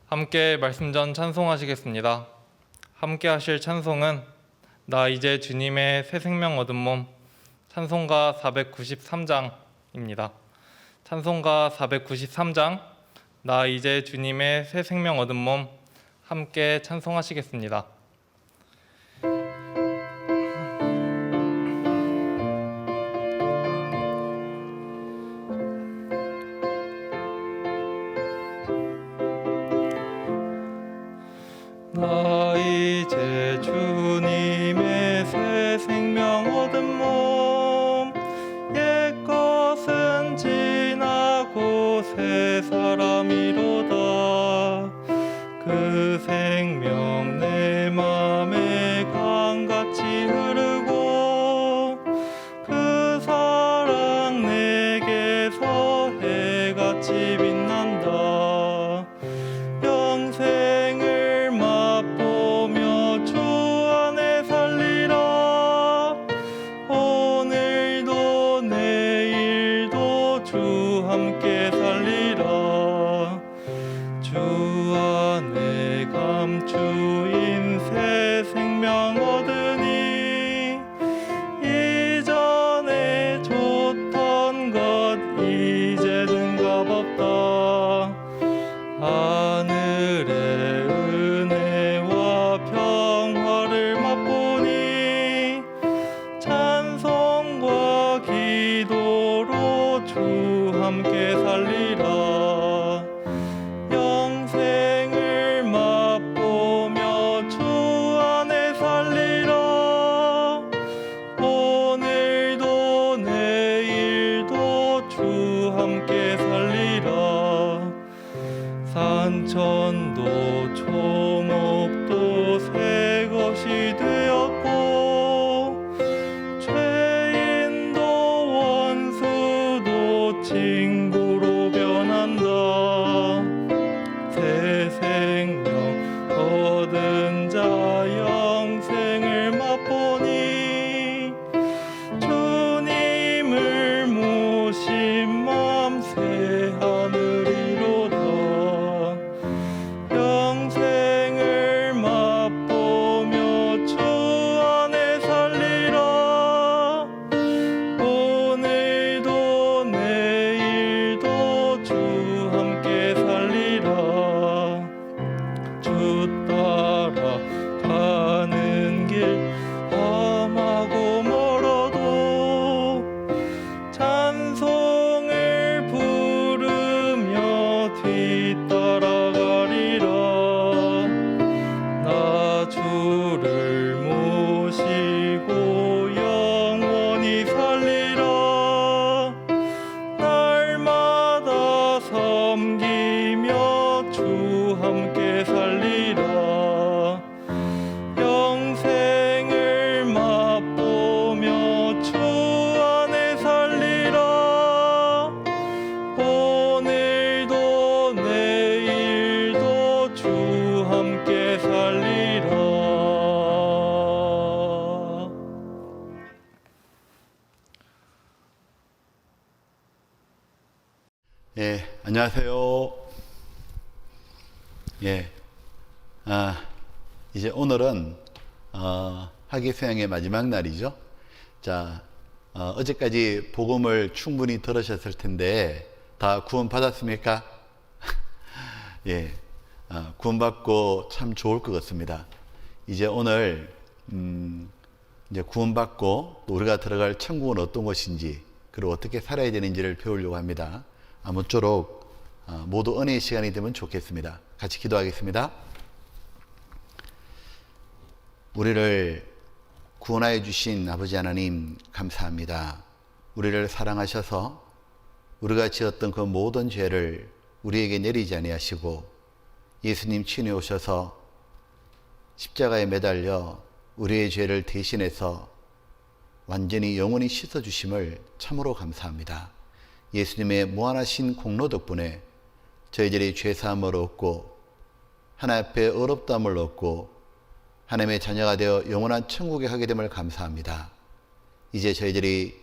함께 말씀 전 찬송하시겠습니다. 함께 하실 찬송은 나 이제 주님의 새 생명 얻은 몸 찬송가 493장입니다. 찬송가 493장 나 이제 주님의 새 생명 얻은 몸 함께 찬송하시겠습니다. 나 이제 주님의 새 생명 얻은 몸 옛 것은 지나고 새 사람이로다. 그 생명 내 맘에 강같이 흐르고 그 사랑 내게서 해같이 빛난다. 영생을 맛보며 주 안에 살리라. 오늘도 내일도 주 함께 살리라. 주 안에 감추인 새 생명 얻으니 이전에 줬던 것 이제는 값없다. 하늘의 은혜와 평화를 맛보니 찬송과 기도로 주 함께 살리라. 영생을 맛보며 주 안에 살리라. 오늘도 내일도 주 함께 살리라. 산천도 초목도 새 것이 되었고 죄인도 원수도 친구로 변한다. 새 생명 얻은 자 영생을 맛보니 주님을 모신 맘 새 하늘이로다. 영생을 맛보며 주 안에 살리라. 오늘도 내일도 주 함께 살리라. 주 따라 가는 길 험하고 멀어도 찬송을 부르며 뒤따라가리라. 나 주를 모시고 영원히 살리라. 날마다 섬기며 주 함께 살리라. 영생을 맛보며 주 안에 살리라. 오늘도 내일도 주 함께 살리라. 안녕하세요. 이제 오늘은 학예 수양의 마지막 날이죠. 자, 어제까지 복음을 충분히 들으셨을 텐데 다 구원 받았습니까? 구원받고 참 좋을 것 같습니다. 이제 오늘 이제 구원받고 또 우리가 들어갈 천국은 어떤 것인지 그리고 어떻게 살아야 되는지를 배우려고 합니다. 아무쪼록 모두 은혜의 시간이 되면 좋겠습니다. 같이 기도하겠습니다. 우리를 구원하여 주신 아버지 하나님 감사합니다. 우리를 사랑하셔서 우리가 지었던 그 모든 죄를 우리에게 내리지 아니하시고 예수님 친히 오셔서 십자가에 매달려 우리의 죄를 대신해서 완전히 영원히 씻어주심을 참으로 감사합니다. 예수님의 무한하신 공로 덕분에 저희들이 죄사함을 얻고 하나님 앞에 의롭다함을 얻고 하나님의 자녀가 되어 영원한 천국에 가게 됨을 감사합니다. 이제 저희들이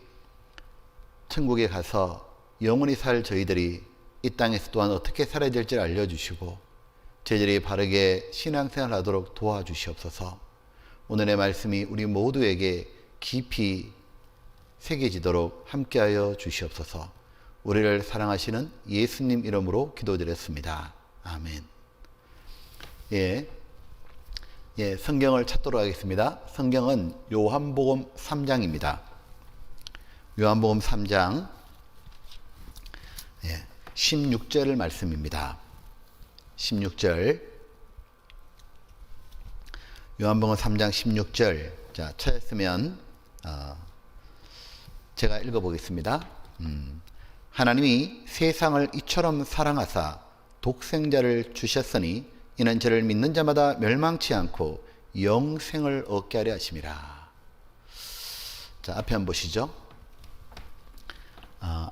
천국에 가서 영원히 살 저희들이 이 땅에서 또한 어떻게 살아야 될지를 알려주시고 제자리 바르게 신앙생활하도록 도와주시옵소서. 오늘의 말씀이 우리 모두에게 깊이 새겨지도록 함께하여 주시옵소서. 우리를 사랑하시는 예수님 이름으로 기도드렸습니다. 아멘. 성경을 찾도록 하겠습니다. 성경은 요한복음 3장입니다. 요한복음 3장 16절 말씀입니다. 16절. 요한복음 3장 16절. 자, 찾았으면 제가 읽어보겠습니다. 하나님이 세상을 이처럼 사랑하사 독생자를 주셨으니 이는 저를 믿는 자마다 멸망치 않고 영생을 얻게 하려 하심이라. 자, 앞에 한번 보시죠.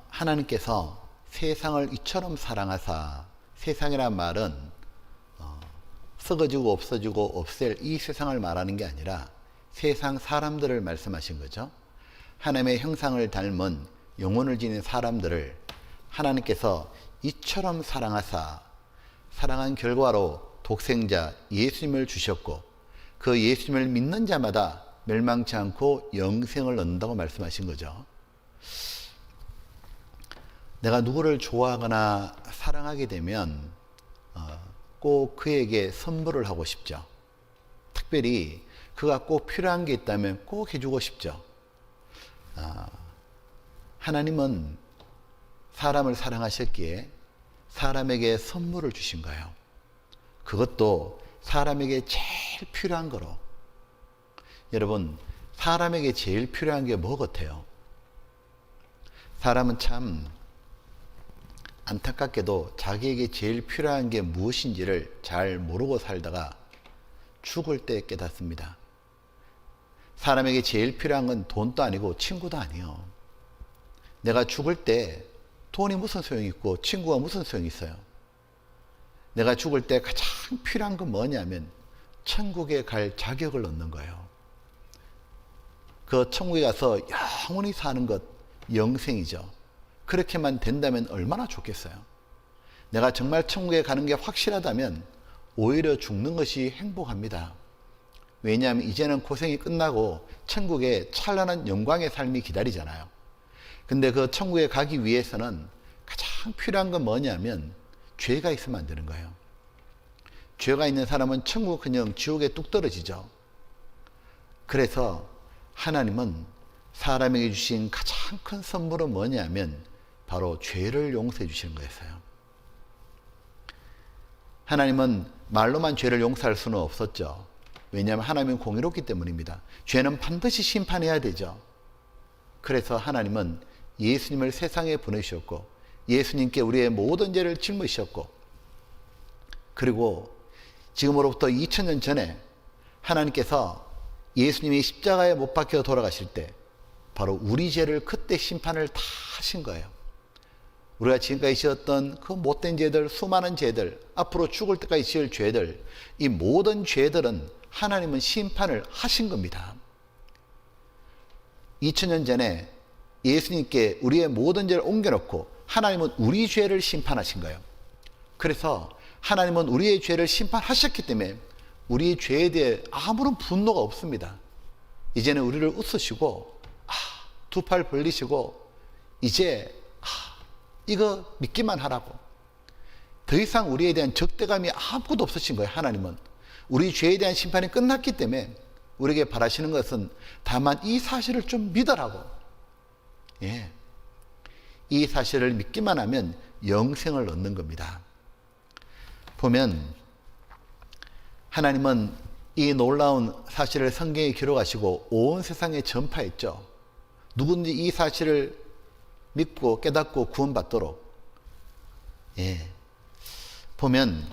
하나님께서 세상을 이처럼 사랑하사, 세상이란 말은 썩어지고 없어지고 없앨 이 세상을 말하는 게 아니라 세상 사람들을 말씀하신 거죠. 하나님의 형상을 닮은 영혼을 지닌 사람들을 하나님께서 이처럼 사랑하사, 사랑한 결과로 독생자 예수님을 주셨고 그 예수님을 믿는 자마다 멸망치 않고 영생을 얻는다고 말씀하신 거죠. 내가 누구를 좋아하거나 사랑하게 되면 꼭 그에게 선물을 하고 싶죠. 특별히 그가 꼭 필요한 게 있다면 꼭 해주고 싶죠. 하나님은 사람을 사랑하셨기에 사람에게 선물을 주신 거예요. 그것도 사람에게 제일 필요한 거로. 여러분, 사람에게 제일 필요한 게 뭐 같아요? 사람은 참 안타깝게도 자기에게 제일 필요한 게 무엇인지를 잘 모르고 살다가 죽을 때 깨닫습니다. 사람에게 제일 필요한 건 돈도 아니고 친구도 아니에요. 내가 죽을 때 돈이 무슨 소용이 있고 친구가 무슨 소용이 있어요? 내가 죽을 때 가장 필요한 건 뭐냐면 천국에 갈 자격을 얻는 거예요. 그 천국에 가서 영원히 사는 것, 영생이죠. 그렇게만 된다면 얼마나 좋겠어요. 내가 정말 천국에 가는 게 확실하다면 오히려 죽는 것이 행복합니다. 왜냐하면 이제는 고생이 끝나고 천국에 찬란한 영광의 삶이 기다리잖아요. 근데 그 천국에 가기 위해서는 가장 필요한 건 뭐냐면 죄가 있으면 안 되는 거예요. 죄가 있는 사람은 천국 그냥 지옥에 뚝 떨어지죠. 그래서 하나님은 사람에게 주신 가장 큰 선물은 뭐냐면 바로 죄를 용서해 주시는 거였어요. 하나님은 말로만 죄를 용서할 수는 없었죠. 왜냐하면 하나님은 공의롭기 때문입니다. 죄는 반드시 심판해야 되죠. 그래서 하나님은 예수님을 세상에 보내주셨고 예수님께 우리의 모든 죄를 짊으셨고 그리고 지금으로부터 2000년 전에 하나님께서 예수님이 십자가에 못 박혀 돌아가실 때 바로 우리 죄를 그때 심판을 다 하신 거예요. 우리가 지금까지 지었던 그 못된 죄들, 수많은 죄들, 앞으로 죽을 때까지 지을 죄들, 이 모든 죄들은 하나님은 심판을 하신 겁니다. 2000년 전에 예수님께 우리의 모든 죄를 옮겨놓고 하나님은 우리 죄를 심판하신 거예요. 그래서 하나님은 우리의 죄를 심판하셨기 때문에 우리의 죄에 대해 아무런 분노가 없습니다. 이제는 우리를 웃으시고 두 팔 벌리시고 이제 이거 믿기만 하라고. 더 이상 우리에 대한 적대감이 아무것도 없으신 거예요. 하나님은 우리 죄에 대한 심판이 끝났기 때문에 우리에게 바라시는 것은 다만 이 사실을 좀 믿으라고. 이 사실을 믿기만 하면 영생을 얻는 겁니다. 보면 하나님은 이 놀라운 사실을 성경에 기록하시고 온 세상에 전파했죠. 누구든지 이 사실을 믿고 깨닫고 구원받도록. 보면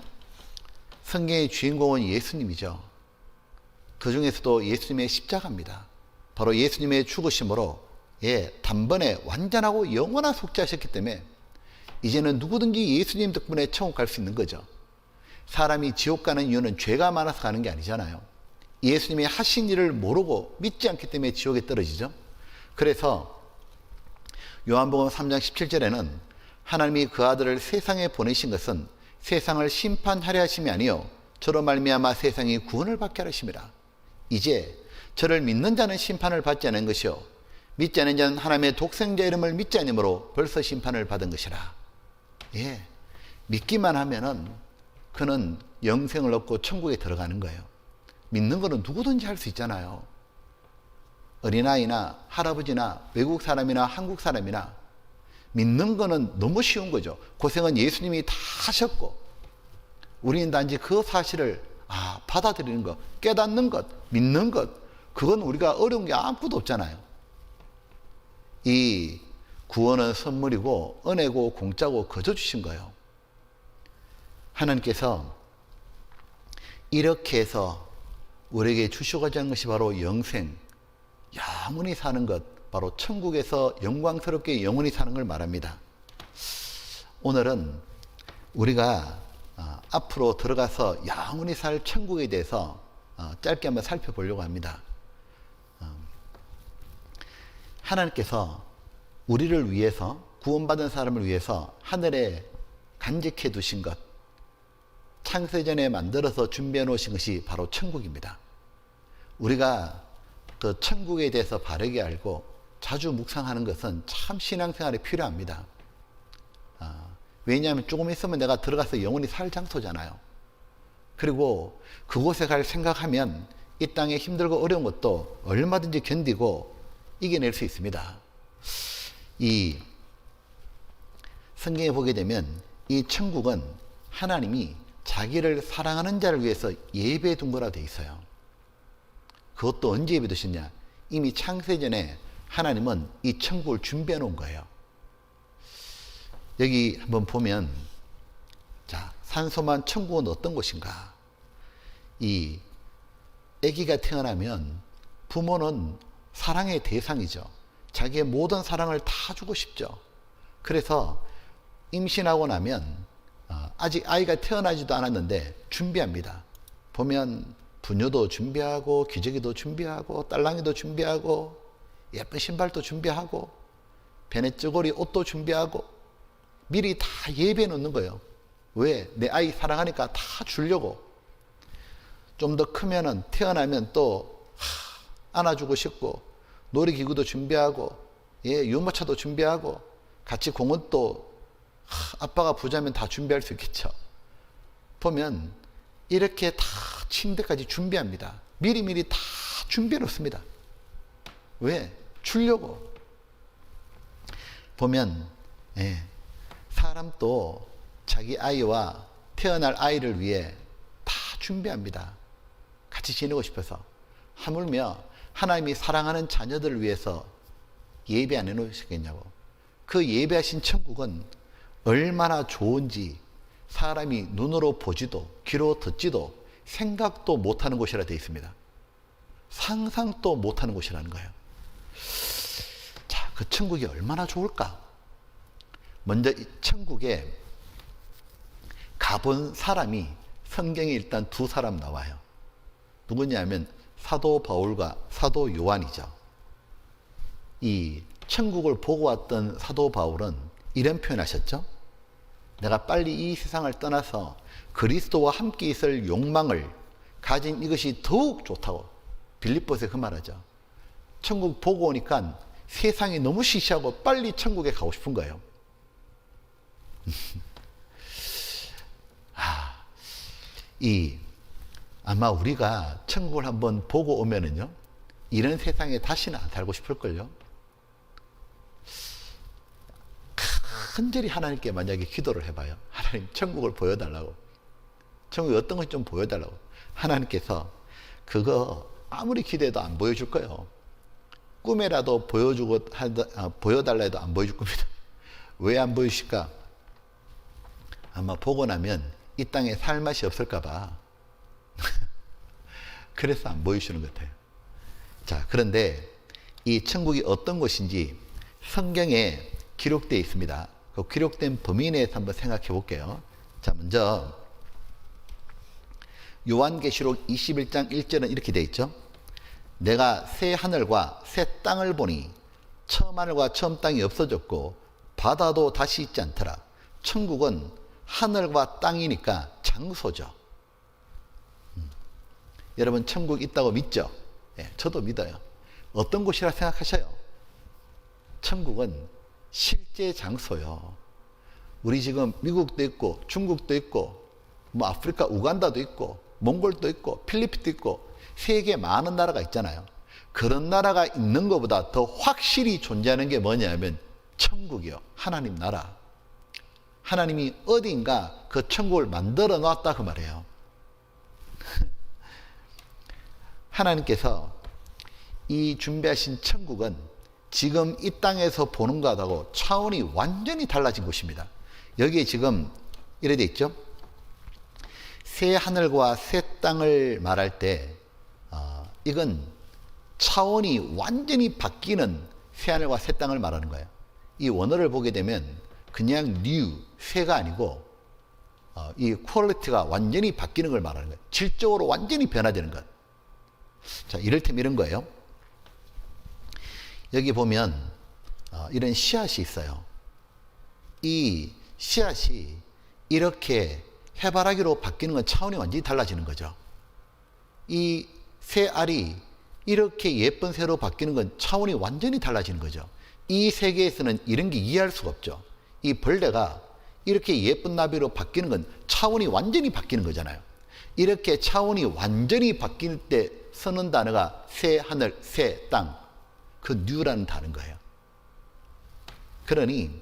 성경의 주인공은 예수님이죠. 그 중에서도 예수님의 십자가입니다. 바로 예수님의 죽으심으로 단번에 완전하고 영원한 속죄하셨기 때문에 이제는 누구든지 예수님 덕분에 천국 갈 수 있는 거죠. 사람이 지옥 가는 이유는 죄가 많아서 가는 게 아니잖아요. 예수님이 하신 일을 모르고 믿지 않기 때문에 지옥에 떨어지죠. 그래서 요한복음 3장 17절에는 하나님이 그 아들을 세상에 보내신 것은 세상을 심판하려 하심이 아니요 저로 말미암아 세상이 구원을 받게 하려 하심이라. 이제 저를 믿는 자는 심판을 받지 않은 것이요 믿지 않은 자는 하나님의 독생자 이름을 믿지 않으므로 벌써 심판을 받은 것이라. 예, 믿기만 하면은 그는 영생을 얻고 천국에 들어가는 거예요. 믿는 거는 누구든지 할 수 있잖아요. 어린아이나 할아버지나 외국 사람이나 한국 사람이나 믿는 거는 너무 쉬운 거죠. 고생은 예수님이 다 하셨고 우리는 단지 그 사실을 받아들이는 것, 깨닫는 것, 믿는 것, 그건 우리가 어려운 게 아무것도 없잖아요. 이 구원은 선물이고 은혜고 공짜고 거저 주신 거예요. 하나님께서 이렇게 해서 우리에게 주시고자 하는 것이 바로 영생, 영원히 사는 것, 바로 천국에서 영광스럽게 영원히 사는 걸 말합니다. 오늘은 우리가 앞으로 들어가서 영원히 살 천국에 대해서 짧게 한번 살펴보려고 합니다. 하나님께서 우리를 위해서, 구원받은 사람을 위해서 하늘에 간직해 두신 것, 창세전에 만들어서 준비해 놓으신 것이 바로 천국입니다. 우리가 그 천국에 대해서 바르게 알고 자주 묵상하는 것은 참 신앙생활에 필요합니다. 왜냐하면 조금 있으면 내가 들어가서 영원히 살 장소잖아요. 그리고 그곳에 갈 생각하면 이 땅에 힘들고 어려운 것도 얼마든지 견디고 이겨낼 수 있습니다. 이 성경에 보게 되면 이 천국은 하나님이 자기를 사랑하는 자를 위해서 예배해 둔 거라 되어 있어요. 그것도 언제 예배 두셨냐? 이미 창세전에 하나님은 이 천국을 준비해 놓은 거예요. 여기 한번 보면, 자, 산소만 천국은 어떤 곳인가? 이 아기가 태어나면 부모는 사랑의 대상이죠. 자기의 모든 사랑을 다 주고 싶죠. 그래서 임신하고 나면 아직 아이가 태어나지도 않았는데 준비합니다. 보면 부녀도 준비하고 기저귀도 준비하고 딸랑이도 준비하고 예쁜 신발도 준비하고 배내 쩌고리 옷도 준비하고 미리 다 예배해 놓는 거예요. 왜? 내 아이 사랑하니까 다 주려고. 좀 더 크면은 태어나면 또 안아주고 싶고 놀이기구도 준비하고 유모차도 준비하고 같이 공원 또 아빠가 부자면 다 준비할 수 있겠죠. 보면 이렇게 다 침대까지 준비합니다. 미리미리 다 준비해 놓습니다. 왜? 주려고. 보면 사람도 자기 아이와 태어날 아이를 위해 다 준비합니다. 같이 지내고 싶어서. 하물며 하나님이 사랑하는 자녀들을 위해서 예배 안 해놓으시겠냐고. 그 예배하신 천국은 얼마나 좋은지 사람이 눈으로 보지도 귀로 듣지도 생각도 못하는 곳이라 되어 있습니다. 상상도 못하는 곳이라는 거예요. 자, 그 천국이 얼마나 좋을까? 먼저 이 천국에 가본 사람이 성경에 일단 두 사람 나와요. 누구냐면 사도 바울과 사도 요한이죠. 이 천국을 보고 왔던 사도 바울은 이런 표현하셨죠. 내가 빨리 이 세상을 떠나서 그리스도와 함께 있을 욕망을 가진 이것이 더욱 좋다고 빌립보서에 그 말하죠. 천국 보고 오니까 세상이 너무 시시하고 빨리 천국에 가고 싶은 거예요. 아마 우리가 천국을 한번 보고 오면은요, 이런 세상에 다시는 안 살고 싶을걸요. 간절히 하나님께 만약에 기도를 해봐요. 하나님, 천국을 보여달라고. 천국이 어떤 것이 좀 보여달라고. 하나님께서 그거 아무리 기대해도 안 보여줄 거예요. 꿈에라도 보여달라 해도 안 보여줄 겁니다. 왜 안 보여주실까? 아마 보고 나면 이 땅에 살 맛이 없을까 봐. 그래서 안 보여주시는 것 같아요. 자, 그런데 이 천국이 어떤 곳인지 성경에 기록되어 있습니다. 그 기록된 범위 내에서 한번 생각해 볼게요. 자, 먼저 요한계시록 21장 1절은 이렇게 되어 있죠. 내가 새 하늘과 새 땅을 보니 처음 하늘과 처음 땅이 없어졌고 바다도 다시 있지 않더라. 천국은 하늘과 땅이니까 장소죠. 여러분 천국 있다고 믿죠? 예, 저도 믿어요. 어떤 곳이라 생각하셔요? 천국은 실제 장소요. 우리 지금 미국도 있고 중국도 있고 뭐 아프리카 우간다도 있고 몽골도 있고 필리핀도 있고 세계 많은 나라가 있잖아요. 그런 나라가 있는 것보다 더 확실히 존재하는 게 뭐냐면 천국이요. 하나님 나라. 하나님이 어딘가 그 천국을 만들어 놨다 그 말이에요. 하나님께서 이 준비하신 천국은 지금 이 땅에서 보는 것하고 차원이 완전히 달라진 곳입니다. 여기에 지금 이래 돼 있죠. 새 하늘과 새 땅을 말할 때 이건 차원이 완전히 바뀌는 새 하늘과 새 땅을 말하는 거예요. 이 원어를 보게 되면 그냥 new, 새가 아니고 이 퀄리티가 완전히 바뀌는 걸 말하는 거예요. 질적으로 완전히 변화되는 것. 자, 이를테면 이런 거예요. 여기 보면 이런 씨앗이 있어요. 이 씨앗이 이렇게 해바라기로 바뀌는 건 차원이 완전히 달라지는 거죠. 이 새 알이 이렇게 예쁜 새로 바뀌는 건 차원이 완전히 달라지는 거죠. 이 세계에서는 이런 게 이해할 수가 없죠. 이 벌레가 이렇게 예쁜 나비로 바뀌는 건 차원이 완전히 바뀌는 거잖아요. 이렇게 차원이 완전히 바뀔 때 쓰는 단어가 새 하늘, 새 땅, 그 뉴라는 단어인 거예요. 그러니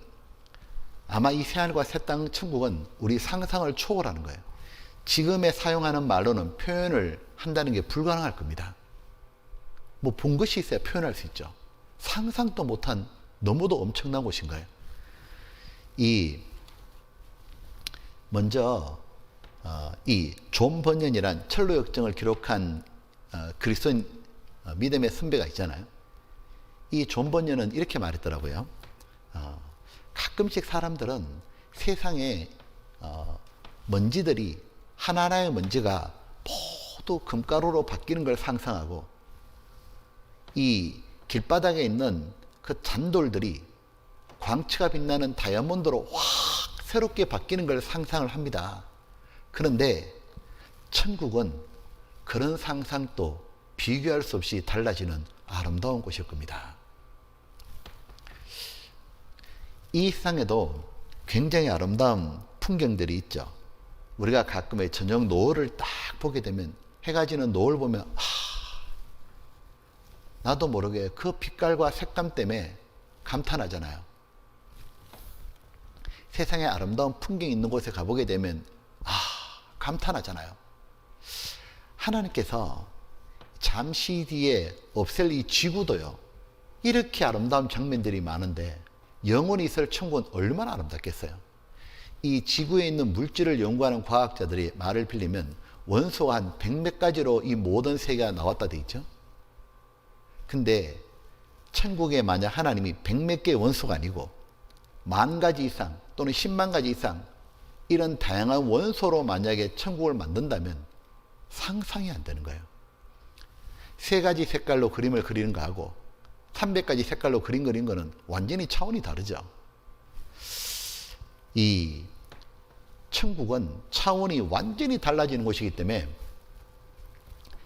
아마 이 새 하늘과 새 땅 천국은 우리 상상을 초월하는 거예요. 지금에 사용하는 말로는 표현을 한다는 게 불가능할 겁니다. 뭐 본 것이 있어야 표현할 수 있죠. 상상도 못한 너무도 엄청난 곳인 거예요. 먼저 이 존 번연이란 철로 역정을 기록한 그리스도인 믿음의 선배가 있잖아요. 이 존 번연은 이렇게 말했더라고요. 가끔씩 사람들은 세상에 먼지들이 하나하나의 먼지가 모두 금가루로 바뀌는 걸 상상하고 이 길바닥에 있는 그 잔돌들이 광채가 빛나는 다이아몬드로 확 새롭게 바뀌는 걸 상상을 합니다. 그런데 천국은 그런 상상도 비교할 수 없이 달라지는 아름다운 곳일 겁니다. 이 세상에도 굉장히 아름다운 풍경들이 있죠. 우리가 가끔의 저녁 노을을 딱 보게 되면 해가 지는 노을 보면 나도 모르게 그 빛깔과 색감 때문에 감탄하잖아요. 세상에 아름다운 풍경이 있는 곳에 가보게 되면 감탄하잖아요. 하나님께서 잠시 뒤에 없앨 이 지구도요. 이렇게 아름다운 장면들이 많은데 영원히 있을 천국은 얼마나 아름답겠어요. 이 지구에 있는 물질을 연구하는 과학자들이 말을 빌리면 원소가 한 100몇 가지로 이 모든 세계가 나왔다 돼 있죠. 근데 천국에 만약 하나님이 100몇 개의 원소가 아니고 10,000가지 이상 또는 10만 가지 이상 이런 다양한 원소로 만약에 천국을 만든다면 상상이 안 되는 거예요. 3가지 색깔로 그림을 그리는 거하고 300가지 색깔로 그린 거는 완전히 차원이 다르죠. 이 천국은 차원이 완전히 달라지는 곳이기 때문에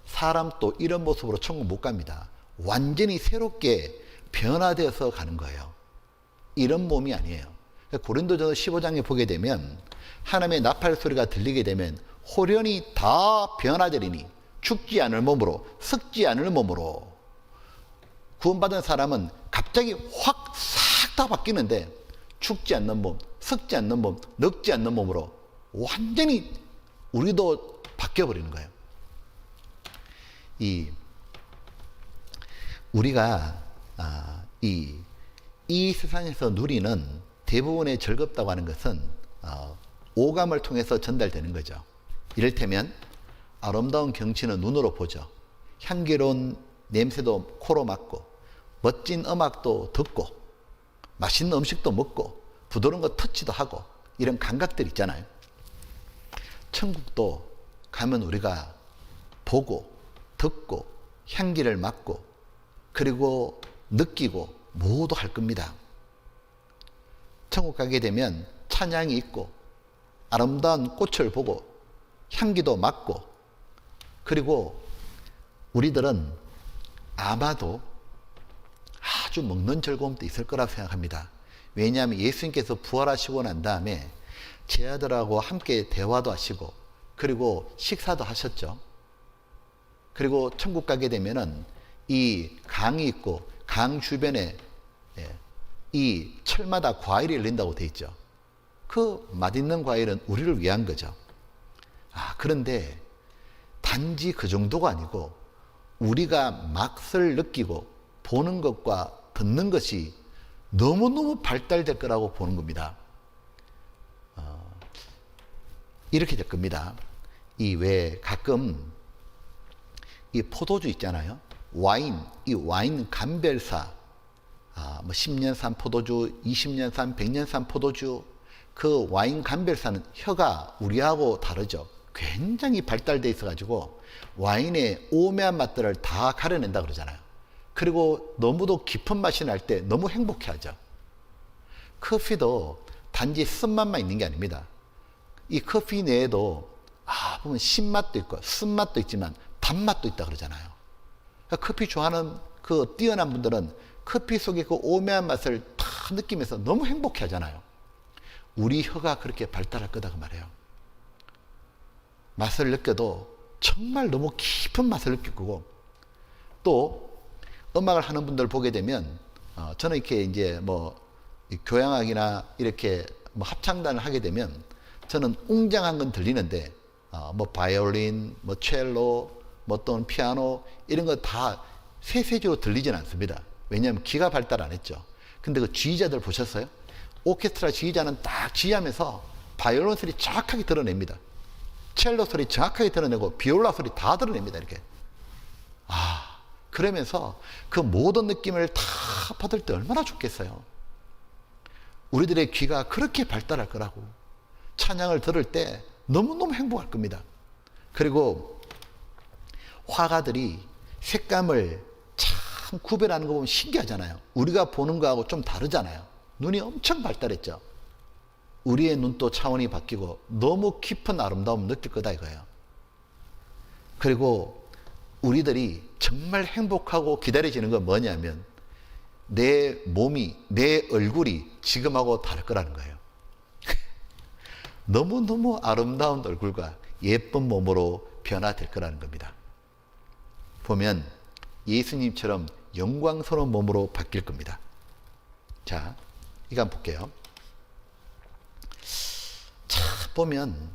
사람도 이런 모습으로 천국 못 갑니다. 완전히 새롭게 변화되어서 가는 거예요. 이런 몸이 아니에요. 고린도전서 15장에 보게 되면 하나님의 나팔 소리가 들리게 되면 호련히 다 변화되리니 죽지 않을 몸으로 썩지 않을 몸으로. 구원받은 사람은 갑자기 확 싹 다 바뀌는데 죽지 않는 몸, 썩지 않는 몸, 늙지 않는 몸으로 완전히 우리도 바뀌어버리는 거예요. 우리가 이 세상에서 누리는 대부분의 즐겁다고 하는 것은 오감을 통해서 전달되는 거죠. 이를테면 아름다운 경치는 눈으로 보죠. 향기로운 냄새도 코로 맡고 멋진 음악도 듣고 맛있는 음식도 먹고 부드러운 거 터치도 하고 이런 감각들 있잖아요. 천국도 가면 우리가 보고 듣고 향기를 맡고 그리고 느끼고 모두 할 겁니다. 천국 가게 되면 찬양이 있고 아름다운 꽃을 보고 향기도 맡고, 그리고 우리들은 아마도 아주 먹는 즐거움도 있을 거라고 생각합니다. 왜냐하면 예수님께서 부활하시고 난 다음에 제 아들하고 함께 대화도 하시고 그리고 식사도 하셨죠. 그리고 천국 가게 되면은 이 강이 있고 강 주변에 이 철마다 과일이 열린다고 돼 있죠. 그 맛있는 과일은 우리를 위한 거죠. 그런데 단지 그 정도가 아니고 우리가 맛을 느끼고 보는 것과 듣는 것이 너무너무 발달될 거라고 보는 겁니다. 이렇게 될 겁니다. 이 왜 가끔 이 포도주 있잖아요. 이 와인 감별사, 뭐 10년 산 포도주, 20년 산, 100년 산 포도주, 그 와인 감별사는 혀가 우리하고 다르죠. 굉장히 발달돼 있어가지고 와인의 오묘한 맛들을 다 가려낸다 그러잖아요. 그리고 너무도 깊은 맛이 날 때 너무 행복해하죠. 커피도 단지 쓴맛만 있는 게 아닙니다. 이 커피 내에도 보면 신맛도 있고 쓴맛도 있지만 단맛도 있다 그러잖아요. 그러니까 커피 좋아하는 그 뛰어난 분들은 커피 속의 그 오묘한 맛을 다 느끼면서 너무 행복해 하잖아요. 우리 혀가 그렇게 발달할 거다 그 말이에요. 맛을 느껴도 정말 너무 깊은 맛을 느낄 거고, 또 음악을 하는 분들 보게 되면 저는 이렇게 이제 뭐 교향악이나 이렇게 뭐 합창단을 하게 되면 저는 웅장한 건 들리는데 뭐 바이올린, 뭐 첼로, 뭐 또는 피아노 이런 거 다 세세적으로 들리진 않습니다. 왜냐하면 귀가 발달 안 했죠. 근데 그 지휘자들 보셨어요? 오케스트라 지휘자는 딱 지휘하면서 바이올린 소리 정확하게 드러냅니다. 첼로 소리 정확하게 드러내고 비올라 소리 다 드러냅니다. 이렇게. 그러면서 그 모든 느낌을 다 받을 때 얼마나 좋겠어요. 우리들의 귀가 그렇게 발달할 거라고. 찬양을 들을 때 너무너무 행복할 겁니다. 그리고 화가들이 색감을 참 구별하는 거 보면 신기하잖아요. 우리가 보는 거하고 좀 다르잖아요. 눈이 엄청 발달했죠. 우리의 눈도 차원이 바뀌고 너무 깊은 아름다움을 느낄 거다 이거예요. 그리고 우리들이 정말 행복하고 기다려지는 건 뭐냐면 내 몸이, 내 얼굴이 지금하고 다를 거라는 거예요. 너무너무 아름다운 얼굴과 예쁜 몸으로 변화될 거라는 겁니다. 보면 예수님처럼 영광스러운 몸으로 바뀔 겁니다. 자, 이거 한번 볼게요. 참 보면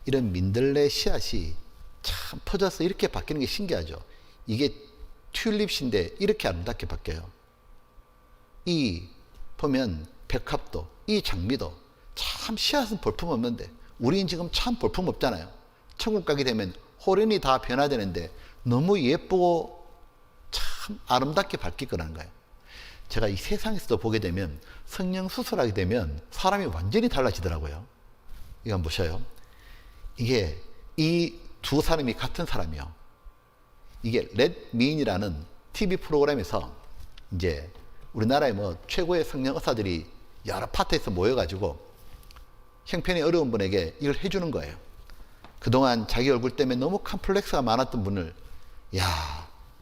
이런 민들레 씨앗이 참 퍼져서 이렇게 바뀌는 게 신기하죠. 이게 튤립인데 이렇게 아름답게 바뀌어요. 이 보면 백합도, 이 장미도 참 씨앗은 볼품없는데 우리는 지금 참 볼품없잖아요. 천국 가게 되면 호련이 다 변화되는데 너무 예쁘고 참 아름답게 바뀔 거라는 거예요. 제가 이 세상에서도 보게 되면 성령 수술하게 되면 사람이 완전히 달라지더라고요. 이거 한번 보셔요. 이게 이 두 사람이 같은 사람이요. 이게 렛민이라는 TV 프로그램에서 이제 우리나라의 뭐 최고의 성령 의사들이 여러 파트에서 모여가지고 형편이 어려운 분에게 이걸 해주는 거예요. 그동안 자기 얼굴 때문에 너무 컴플렉스가 많았던 분을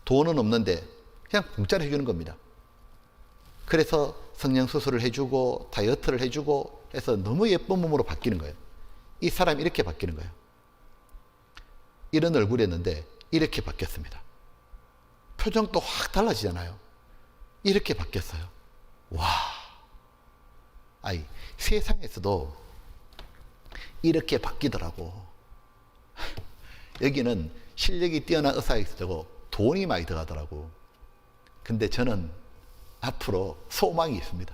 돈은 없는데 그냥 공짜로 해주는 겁니다. 그래서 성령 수술을 해주고 다이어트를 해주고 해서 너무 예쁜 몸으로 바뀌는 거예요. 이 사람이 이렇게 바뀌는 거예요. 이런 얼굴이었는데 이렇게 바뀌었습니다. 표정도 확 달라지잖아요. 이렇게 바뀌었어요. 와, 세상에서도 이렇게 바뀌더라고. 여기는 실력이 뛰어난 의사가 있어도 돈이 많이 들어가더라고. 근데 저는 앞으로 소망이 있습니다.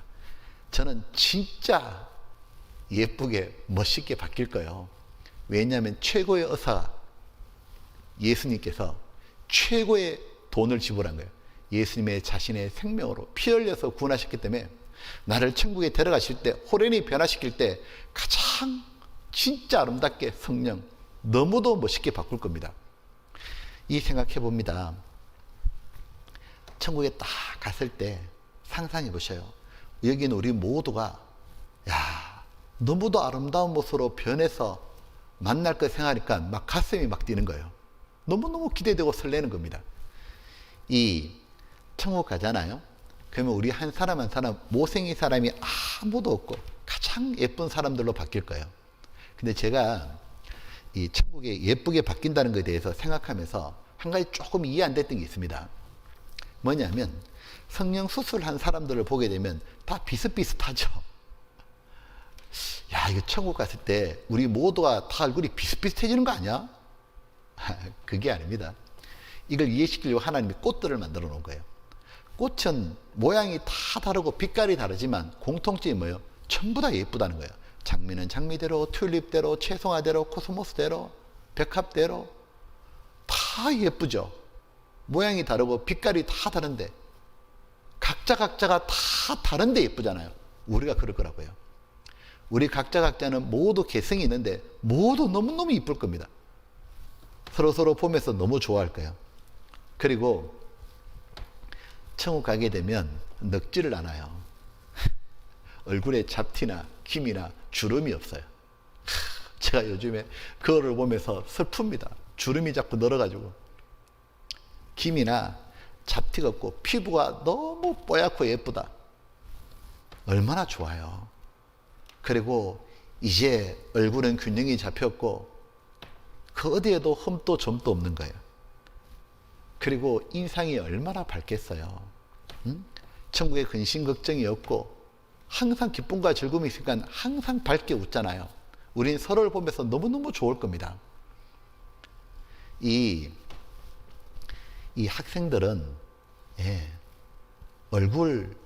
저는 진짜 예쁘게 멋있게 바뀔 거예요. 왜냐하면 최고의 의사 예수님께서 최고의 돈을 지불한 거예요. 예수님의 자신의 생명으로 피 흘려서 구원하셨기 때문에 나를 천국에 데려가실 때, 호련히 변화시킬 때 가장 진짜 아름답게 성령 너무도 멋있게 바꿀 겁니다. 이 생각해 봅니다. 천국에 딱 갔을 때 상상해 보셔요. 여기는 우리 모두가 너무도 아름다운 모습으로 변해서 만날 거 생각하니까 막 가슴이 막 뛰는 거예요. 너무너무 기대되고 설레는 겁니다. 이 천국 가잖아요. 그러면 우리 한 사람 한 사람 못생긴 사람이 아무도 없고 가장 예쁜 사람들로 바뀔 거예요. 근데 제가 이 천국에 예쁘게 바뀐다는 것에 대해서 생각하면서 한 가지 조금 이해 안 됐던 게 있습니다. 뭐냐면 성령 수술한 사람들을 보게 되면 다 비슷비슷하죠. 야, 이거 천국 갔을 때 우리 모두가 다 얼굴이 비슷비슷해지는 거 아니야? 그게 아닙니다. 이걸 이해시키려고 하나님이 꽃들을 만들어 놓은 거예요. 꽃은 모양이 다 다르고 빛깔이 다르지만 공통점이 뭐예요? 전부 다 예쁘다는 거예요. 장미는 장미대로, 튤립대로, 채송화대로, 코스모스대로, 백합대로 다 예쁘죠. 모양이 다르고 빛깔이 다 다른데 각자가 다 다른데 예쁘잖아요. 우리가 그럴 거라고요. 우리 각자는 모두 개성이 있는데 모두 너무너무 이쁠 겁니다. 서로 보면서 너무 좋아할 거예요. 그리고 천국 가게 되면 늙지를 않아요. 얼굴에 잡티나 김이나 주름이 없어요. 제가 요즘에 그거를 보면서 슬픕니다. 주름이 자꾸 늘어가지고 김이나 잡티가 없고 피부가 너무 뽀얗고 예쁘다. 얼마나 좋아요. 그리고 이제 얼굴은 균형이 잡혔고 그 어디에도 흠도 점도 없는 거예요. 그리고 인상이 얼마나 밝겠어요. 천국에 근심 걱정이 없고 항상 기쁨과 즐거움이 있으니까 항상 밝게 웃잖아요. 우린 서로를 보면서 너무너무 좋을 겁니다. 이 학생들은 얼굴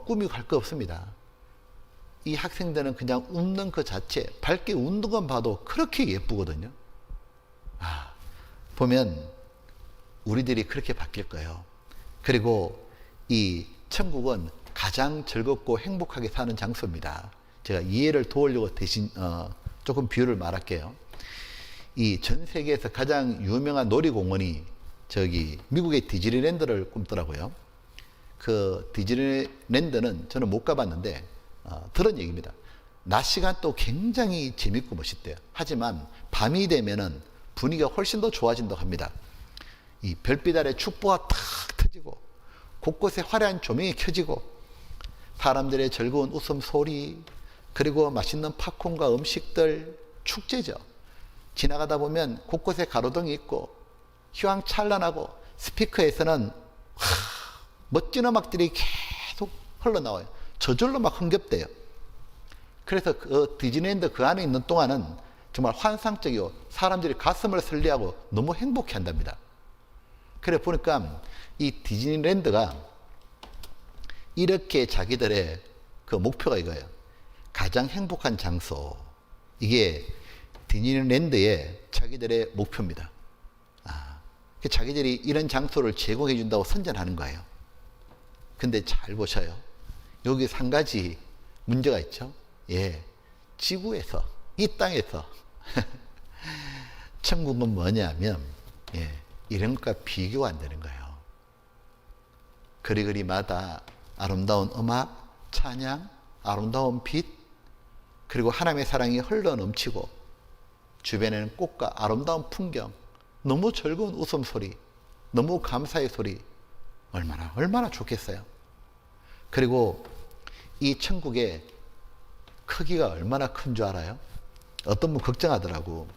꾸미고 할 거 없습니다. 이 학생들은 그냥 웃는 그 자체, 밝게 웃는 건 봐도 그렇게 예쁘거든요. 보면 우리들이 그렇게 바뀔 거예요. 그리고 이 천국은 가장 즐겁고 행복하게 사는 장소입니다. 제가 이해를 도우려고 대신 조금 비유를 말할게요. 이 전 세계에서 가장 유명한 놀이공원이 저기 미국의 디즈니랜드를 꿈더라고요. 그 디즈니랜드는 저는 못 가봤는데 들은 얘기입니다. 낮 시간 또 굉장히 재밌고 멋있대요. 하지만 밤이 되면은 분위기가 훨씬 더 좋아진다고 합니다. 이 별빛 아래 축보가 탁 터지고 곳곳에 화려한 조명이 켜지고 사람들의 즐거운 웃음소리 그리고 맛있는 팝콘과 음식들 축제죠. 지나가다 보면 곳곳에 가로등이 있고 휘황찬란하고 스피커에서는 멋진 음악들이 계속 흘러나와요. 저절로 막 흥겹대요. 그래서 그 디즈니랜드 그 안에 있는 동안은 정말 환상적이고 사람들이 가슴을 설레하고 너무 행복해 한답니다. 그래 보니까 이 디즈니랜드가 이렇게 자기들의 그 목표가 이거예요. 가장 행복한 장소. 이게 디즈니랜드의 자기들의 목표입니다. 자기들이 이런 장소를 제공해 준다고 선전하는 거예요. 근데 잘 보셔요. 여기 한 가지 문제가 있죠. 지구에서, 이 땅에서 천국은 뭐냐면 이런 것과 비교가 안 되는 거예요. 그리마다 아름다운 음악, 찬양, 아름다운 빛, 그리고 하나님의 사랑이 흘러 넘치고 주변에는 꽃과 아름다운 풍경, 너무 즐거운 웃음소리, 너무 감사의 소리, 얼마나 좋겠어요. 그리고 이 천국의 크기가 얼마나 큰 줄 알아요? 어떤 분 걱정하더라고.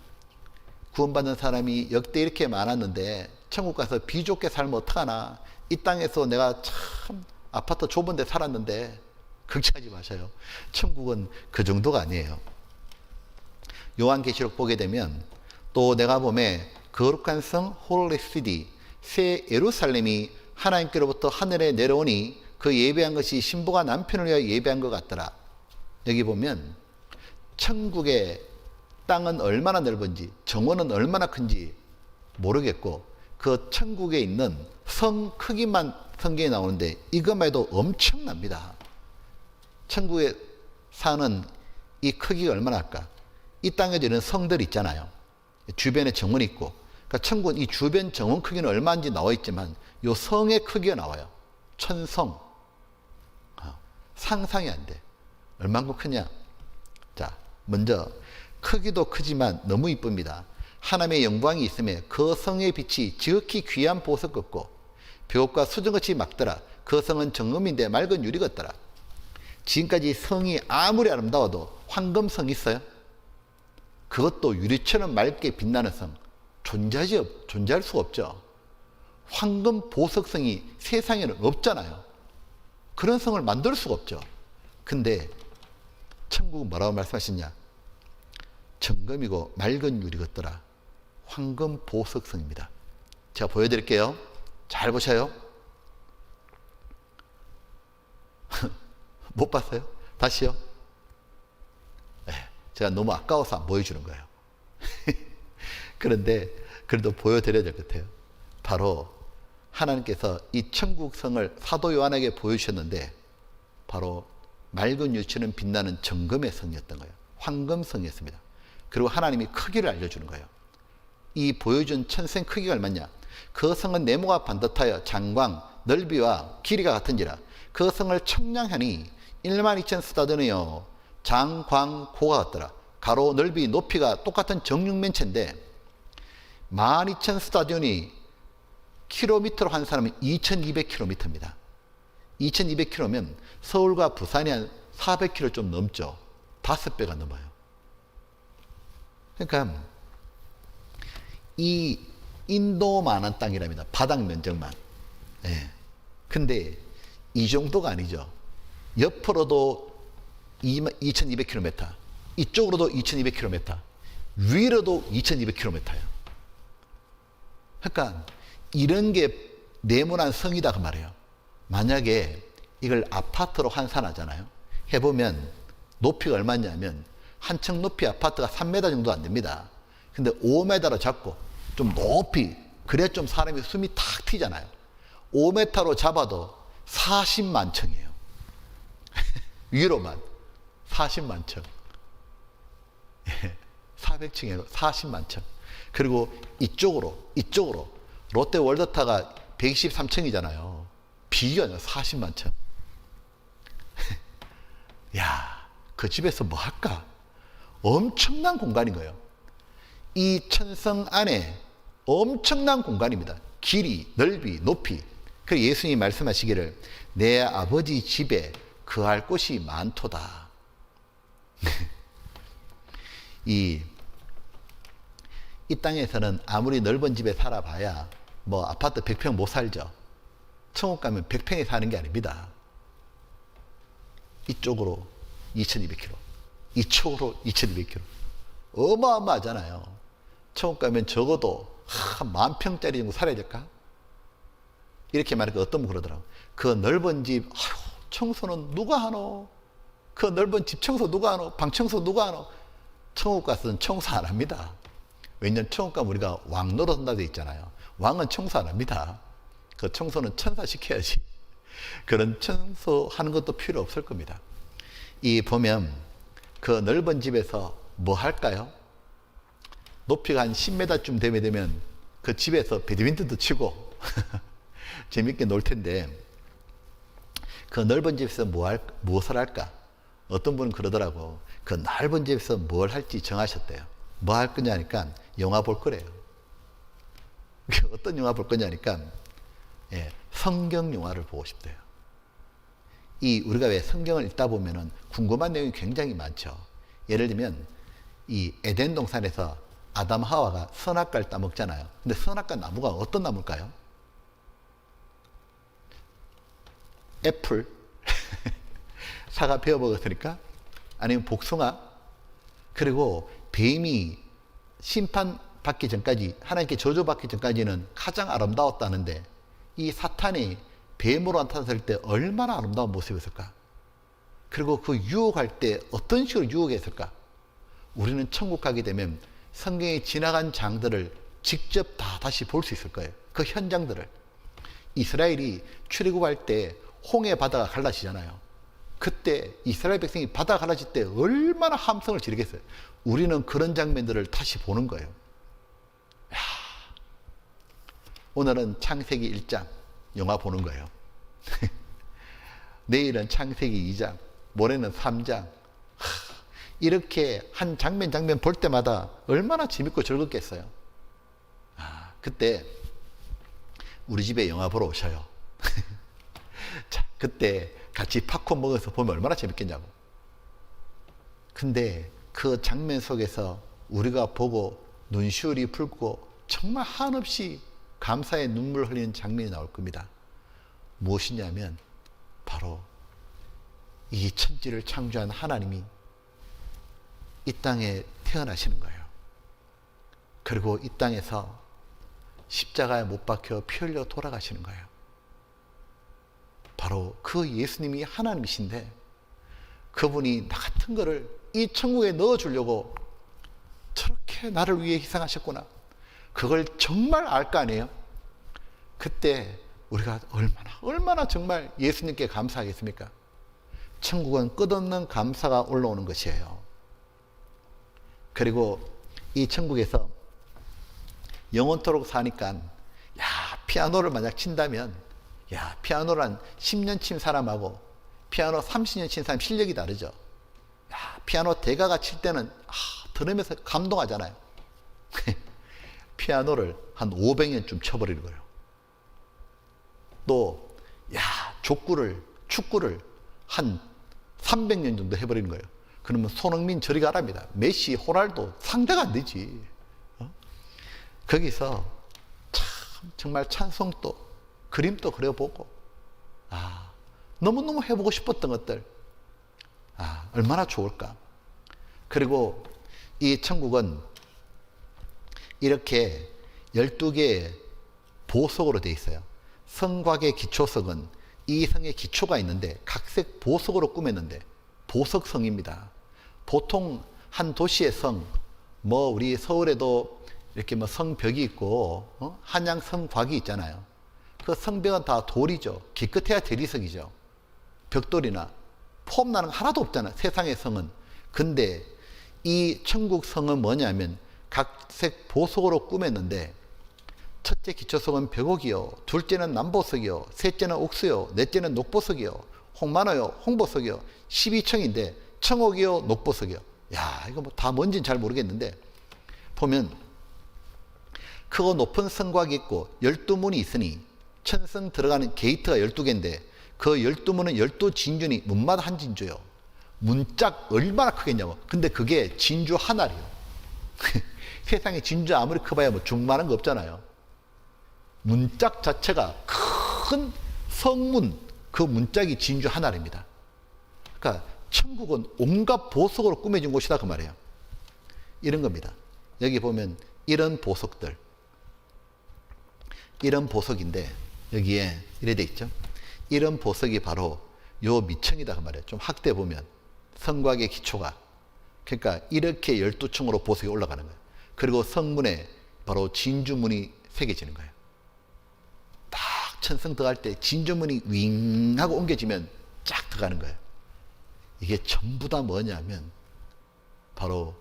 구원받는 사람이 역대 이렇게 많았는데 천국 가서 비좁게 살면 어떡하나. 이 땅에서 내가 참 아파트 좁은 데 살았는데 걱정하지 마세요. 천국은 그 정도가 아니에요. 요한계시록 보게 되면 또 내가 보면 거룩한 성 홀리 시티 새 예루살렘이 하나님께로부터 하늘에 내려오니 그 예배한 것이 신부가 남편을 위하여 예배한 것 같더라. 여기 보면 천국의 땅은 얼마나 넓은지 정원은 얼마나 큰지 모르겠고 그 천국에 있는 성 크기만 성경에 나오는데 이것만 해도 엄청납니다. 천국에 사는 이 크기가 얼마나 할까? 이 땅에도 이런 성들 있잖아요. 주변에 정원이 있고 그러니까 천국은 이 주변 정원 크기는 얼마인지 나와 있지만 이 성의 크기가 나와요. 천성. 상상이 안 돼. 얼만큼 크냐? 자, 먼저 크기도 크지만 너무 이쁩니다. 하나님의 영광이 있음에 그 성의 빛이 지극히 귀한 보석 같고 벽과 수정같이 막더라. 그 성은 정금인데 맑은 유리 같더라. 지금까지 성이 아무리 아름다워도 황금성이 있어요? 그것도 유리처럼 맑게 빛나는 성 존재할 수가 없죠. 황금 보석성이 세상에는 없잖아요. 그런 성을 만들 수가 없죠. 근데 천국은 뭐라고 말씀하셨냐? 정금이고 맑은 유리 같더라. 황금 보석성입니다. 제가 보여드릴게요. 잘 보셔요. 못 봤어요? 다시요. 네, 제가 너무 아까워서 안 보여주는 거예요. 그런데 그래도 보여드려야 될 것 같아요. 바로 하나님께서 이 천국성을 사도 요한에게 보여주셨는데 바로 맑은 유리처럼 빛나는 정금의 성이었던 거예요. 황금성이었습니다. 그리고 하나님이 크기를 알려주는 거예요. 이 보여준 천성 크기가 얼마냐? 그 성은 네모가 반듯하여 장광 넓이와 길이가 같은지라 그 성을 청량하니 12,000 스타드니요 장광고가 같더라. 가로 넓이 높이가 똑같은 정육면체인데 12,000 스타디온이 킬로미터로 한 사람은 2,200km입니다. 2,200km면 서울과 부산이 한 400km 좀 넘죠. 5배가 넘어요. 그러니까 이 인도만한 땅이랍니다. 바닥 면적만. 예. 근데 이 정도가 아니죠. 옆으로도 2,200km, 이쪽으로도 2,200km, 위로도 2,200km예요. 그러니까 이런 게 네모난 성이다 그 말이에요. 만약에 이걸 아파트로 환산하잖아요. 해보면 높이가 얼마냐면 한 층 높이 아파트가 3m 정도 안 됩니다. 근데 5m로 잡고 좀 높이 그래야 좀 사람이 숨이 탁 튀잖아요. 5m로 잡아도 40만 층이에요. 위로만 40만 층. 400층에 40만 층. 그리고 이쪽으로 롯데 월드타가 123층이잖아요. 비교가 40만 층. 야, 그 집에서 뭐 할까? 엄청난 공간인 거예요. 이 천성 안에 엄청난 공간입니다. 길이, 넓이, 높이. 그래서 예수님이 말씀하시기를 내 아버지 집에 거할 곳이 많도다. 이 땅에서는 아무리 넓은 집에 살아봐야 뭐 아파트 100평 못 살죠. 천국 가면 100평에 사는 게 아닙니다. 이쪽으로 2,200km, 이쪽으로 2,200km. 어마어마하잖아요. 천국 가면 적어도 한 10,000평짜리 정도 살아야 될까? 이렇게 말하니까 어떤 분 그러더라고. 그 넓은 집, 아유, 청소는 누가 하노? 그 넓은 집 청소 누가 하노? 방 청소 누가 하노? 천국 가서는 청소 안 합니다. 왜냐면 천국 가면 우리가 왕 노릇한다고 돼 있잖아요. 왕은 청소 안 합니다. 그 청소는 천사 시켜야지. 그런 청소하는 것도 필요 없을 겁니다. 이 보면 그 넓은 집에서 뭐 할까요? 높이가 한 10m쯤 되면 그 집에서 배드민턴도 치고 재밌게 놀 텐데 그 넓은 집에서 무엇을 할까? 어떤 분은 그러더라고. 그 넓은 집에서 뭘 할지 정하셨대요. 뭐 할 거냐니까 영화 볼 거래요. 어떤 영화 볼 거냐니까 성경 영화를 보고 싶대요. 우리가 왜 성경을 읽다 보면은 궁금한 내용이 굉장히 많죠. 예를 들면 이 에덴 동산에서 아담 하와가 선악과를 따먹잖아요. 근데 선악과 나무가 어떤 나무일까요? 애플, 사과 베어 먹었으니까, 아니면 복숭아, 그리고 뱀이 심판받기 전까지, 하나님께 저주받기 전까지는 가장 아름다웠다는데 이 사탄이 뱀으로 나타났을 때 얼마나 아름다운 모습이었을까? 그리고 그 유혹할 때 어떤 식으로 유혹했을까? 우리는 천국 가게 되면 성경에 지나간 장들을 직접 다시 볼 수 있을 거예요. 그 현장들을. 이스라엘이 출애굽할 때 홍해 바다가 갈라지잖아요. 그때 이스라엘 백성이 바다가 갈라질 때 얼마나 함성을 지르겠어요. 우리는 그런 장면들을 다시 보는 거예요. 야, 오늘은 창세기 1장 영화 보는 거예요. 내일은 창세기 2장, 모레는 3장. 이렇게 한 장면 볼 때마다 얼마나 재밌고 즐겁겠어요. 그때 우리 집에 영화 보러 오셔요. 자, 그때 같이 팝콘 먹어서 보면 얼마나 재밌겠냐고. 근데 그 장면 속에서 우리가 보고 눈시울이 붉고 정말 한없이 감사의 눈물 흘리는 장면이 나올 겁니다. 무엇이냐면 바로 이 천지를 창조한 하나님이 이 땅에 태어나시는 거예요. 그리고 이 땅에서 십자가에 못 박혀 피 흘려 돌아가시는 거예요. 바로 그 예수님이 하나님이신데 그분이 나 같은 거를 이 천국에 넣어주려고 저렇게 나를 위해 희생하셨구나. 그걸 정말 알 거 아니에요? 그때 우리가 얼마나 정말 예수님께 감사하겠습니까? 천국은 끝없는 감사가 올라오는 것이에요. 그리고 이 천국에서 영원토록 사니까 피아노를 만약 친다면 피아노를 한 10년 친 사람하고 피아노 30년 친 사람 실력이 다르죠. 피아노 대가가 칠 때는 들으면서 감동하잖아요. 피아노를 한 500년쯤 쳐버리는 거예요. 또 축구를 한 300년 정도 해버리는 거예요. 그러면 손흥민 저리 가랍니다. 메시, 호날두 상대가 안 되지. 거기서 정말 찬송도 그림도 그려보고 너무너무 해보고 싶었던 것들 얼마나 좋을까. 그리고 이 천국은 이렇게 12개의 보석으로 되어 있어요. 성곽의 기초석은 이 성의 기초가 있는데 각색 보석으로 꾸몄는데 보석성입니다. 보통 한 도시의 성, 우리 서울에도 이렇게 성벽이 있고 한양 성곽이 있잖아요. 그 성벽은 다 돌이죠. 기껏해야 대리석이죠. 벽돌이나 폼나는 거 하나도 없잖아요. 세상의 성은. 근데 이 천국 성은 뭐냐면 각색 보석으로 꾸몄는데 첫째 기초석은 벽옥이요, 둘째는 남보석이요, 셋째는 옥수요, 넷째는 녹보석이요, 홍만호요, 홍보석이요, 12층인데 청옥이요, 녹보석이요. 이거 다 뭔지는 잘 모르겠는데 보면 크고 높은 성곽이 있고 12문이 있으니 천성 들어가는 게이트가 12개인데 그 12문은 12진주니 문마다 한 진주요. 문짝 얼마나 크겠냐고. 근데 그게 진주 하나래요. 세상에 진주 아무리 커봐야 중만한 거 없잖아요. 문짝 자체가 큰 성문, 그 문짝이 진주 하나입니다. 그러니까 천국은 온갖 보석으로 꾸며진 곳이다 그 말이에요. 이런 겁니다. 여기 보면 이런 보석들, 이런 보석인데 여기에 이래 돼 있죠. 이런 보석이 바로 요 미층이다 그 말이에요. 좀 확대 보면 성곽의 기초가, 그러니까 이렇게 12층으로 보석이 올라가는 거예요. 그리고 성문에 바로 진주문이 새겨지는 거예요. 딱 천성 들어갈 때 진주문이 윙 하고 옮겨지면 쫙 들어가는 거예요. 이게 전부 다 뭐냐면 바로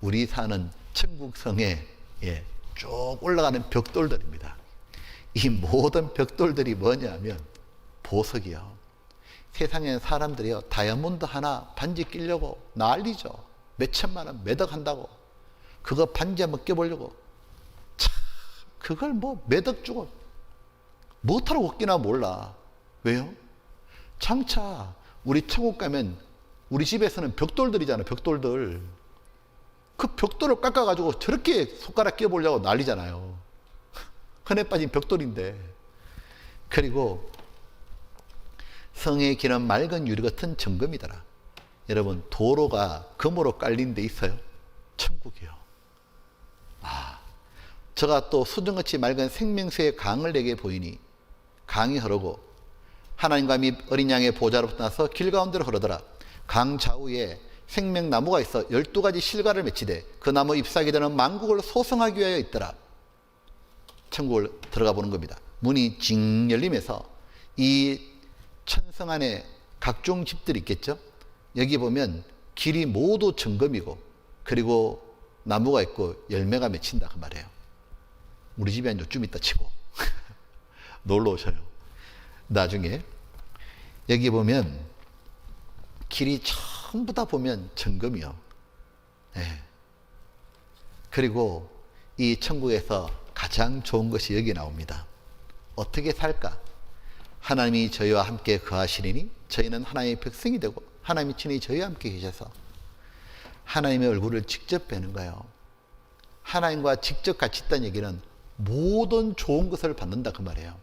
우리 사는 천국성에 쭉 올라가는 벽돌들입니다. 이 모든 벽돌들이 뭐냐면 보석이요. 세상에 사람들이요, 다이아몬드 하나 반지 끼려고 난리죠. 몇 천만 원, 몇억 한다고. 그거 반지 한번 껴보려고. 참, 그걸 몇억 주고 못하러 웃기나 몰라. 왜요? 장차 우리 천국 가면 우리 집에서는 벽돌들이잖아요. 벽돌들. 그 벽돌을 깎아가지고 저렇게 손가락 끼워보려고 난리잖아요. 흔해 빠진 벽돌인데. 그리고 성의 길은 맑은 유리 같은 정금이더라. 여러분, 도로가 금으로 깔린 데 있어요? 천국이요. 저가 또 수정같이 맑은 생명수의 강을 내게 보이니 강이 흐르고 하나님과 및 어린 양의 보좌로부터 나서 길 가운데로 흐르더라. 강 좌우에 생명나무가 있어 12가지 실과를 맺히되 그 나무 잎사귀들은 만국을 소성하기 위하여 있더라. 천국을 들어가 보는 겁니다. 문이 징 열리면서 이 천성 안에 각종 집들이 있겠죠. 여기 보면 길이 모두 정금이고 그리고 나무가 있고 열매가 맺힌다 그 말이에요. 우리 집에 한 요쯤 있다 치고 놀러 오셔요. 나중에 여기 보면 길이 전부 다 보면 정금이요. 예. 그리고 이 천국에서 가장 좋은 것이 여기 나옵니다. 어떻게 살까? 하나님이 저희와 함께 거하시리니 저희는 하나님의 백성이 되고 하나님이 친히 저희와 함께 계셔서 하나님의 얼굴을 직접 뵈는 거예요. 하나님과 직접 같이 있다는 얘기는 모든 좋은 것을 받는다 그 말이에요.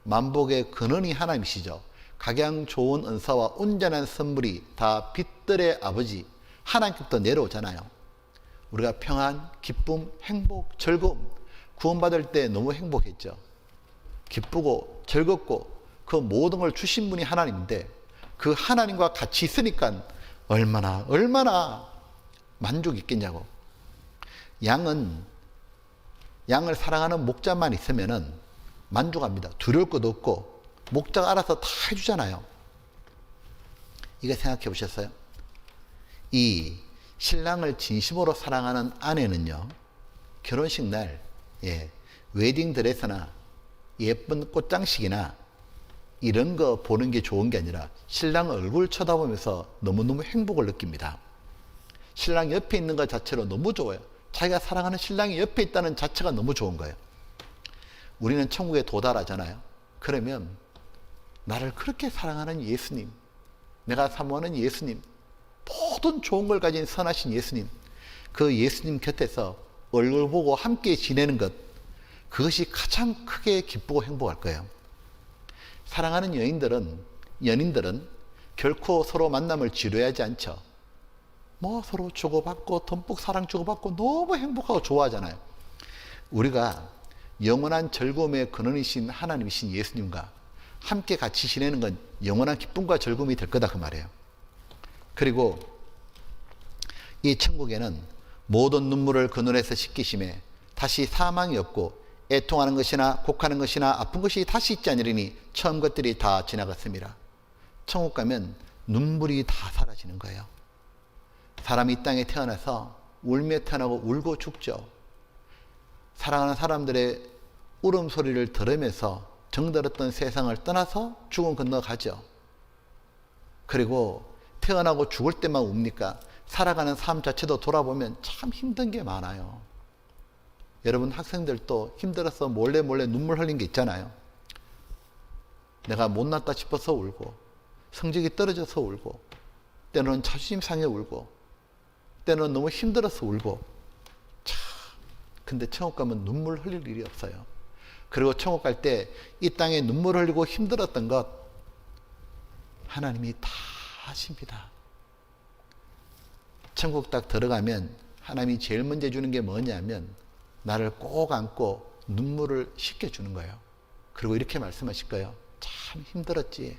만복의 근원이 하나님이시죠. 각양 좋은 은사와 온전한 선물이 다 빛들의 아버지 하나님께부터 내려오잖아요. 우리가 평안, 기쁨, 행복, 즐거움 구원받을 때 너무 행복했죠. 기쁘고 즐겁고 그 모든 걸 주신 분이 하나님인데 그 하나님과 같이 있으니까 얼마나 만족이 있겠냐고. 양을 사랑하는 목자만 있으면은 만족합니다. 두려울 것도 없고 목자가 알아서 다 해주잖아요. 이거 생각해 보셨어요? 이 신랑을 진심으로 사랑하는 아내는요, 결혼식 날 웨딩드레스나 예쁜 꽃장식이나 이런 거 보는 게 좋은 게 아니라 신랑 얼굴 쳐다보면서 너무너무 행복을 느낍니다. 신랑 옆에 있는 것 자체로 너무 좋아요. 자기가 사랑하는 신랑이 옆에 있다는 자체가 너무 좋은 거예요. 우리는 천국에 도달하잖아요. 그러면 나를 그렇게 사랑하는 예수님, 내가 사모하는 예수님, 모든 좋은 걸 가진 선하신 예수님, 그 예수님 곁에서 얼굴 보고 함께 지내는 것, 그것이 가장 크게 기쁘고 행복할 거예요. 사랑하는 연인들은 결코 서로 만남을 지루해하지 않죠. 서로 주고받고 듬뿍 사랑 주고받고 너무 행복하고 좋아하잖아요. 우리가 영원한 즐거움의 근원이신 하나님이신 예수님과 함께 같이 지내는 건 영원한 기쁨과 즐거움이 될 거다 그 말이에요. 그리고 이 천국에는 모든 눈물을 그 눈에서 씻기심에 다시 사망이 없고 애통하는 것이나 곡하는 것이나 아픈 것이 다시 있지 않으리니 처음 것들이 다 지나갔습니다. 천국 가면 눈물이 다 사라지는 거예요. 사람이 이 땅에 태어나서 울며 태어나고 울고 죽죠. 사랑하는 사람들의 울음소리를 들으면서 정들었던 세상을 떠나서 죽음 건너가죠. 그리고 태어나고 죽을 때만 웁니까? 살아가는 삶 자체도 돌아보면 참 힘든 게 많아요. 여러분 학생들도 힘들어서 몰래 눈물 흘린 게 있잖아요. 내가 못났다 싶어서 울고, 성적이 떨어져서 울고, 때로는 자존심 상해 울고, 때로는 너무 힘들어서 울고. 근데 천국 가면 눈물 흘릴 일이 없어요. 그리고 천국 갈 때 이 땅에 눈물 흘리고 힘들었던 것 하나님이 다 하십니다. 천국 딱 들어가면 하나님이 제일 먼저 주는 게 뭐냐면 나를 꼭 안고 눈물을 씻겨주는 거예요. 그리고 이렇게 말씀하실 거예요. 참 힘들었지.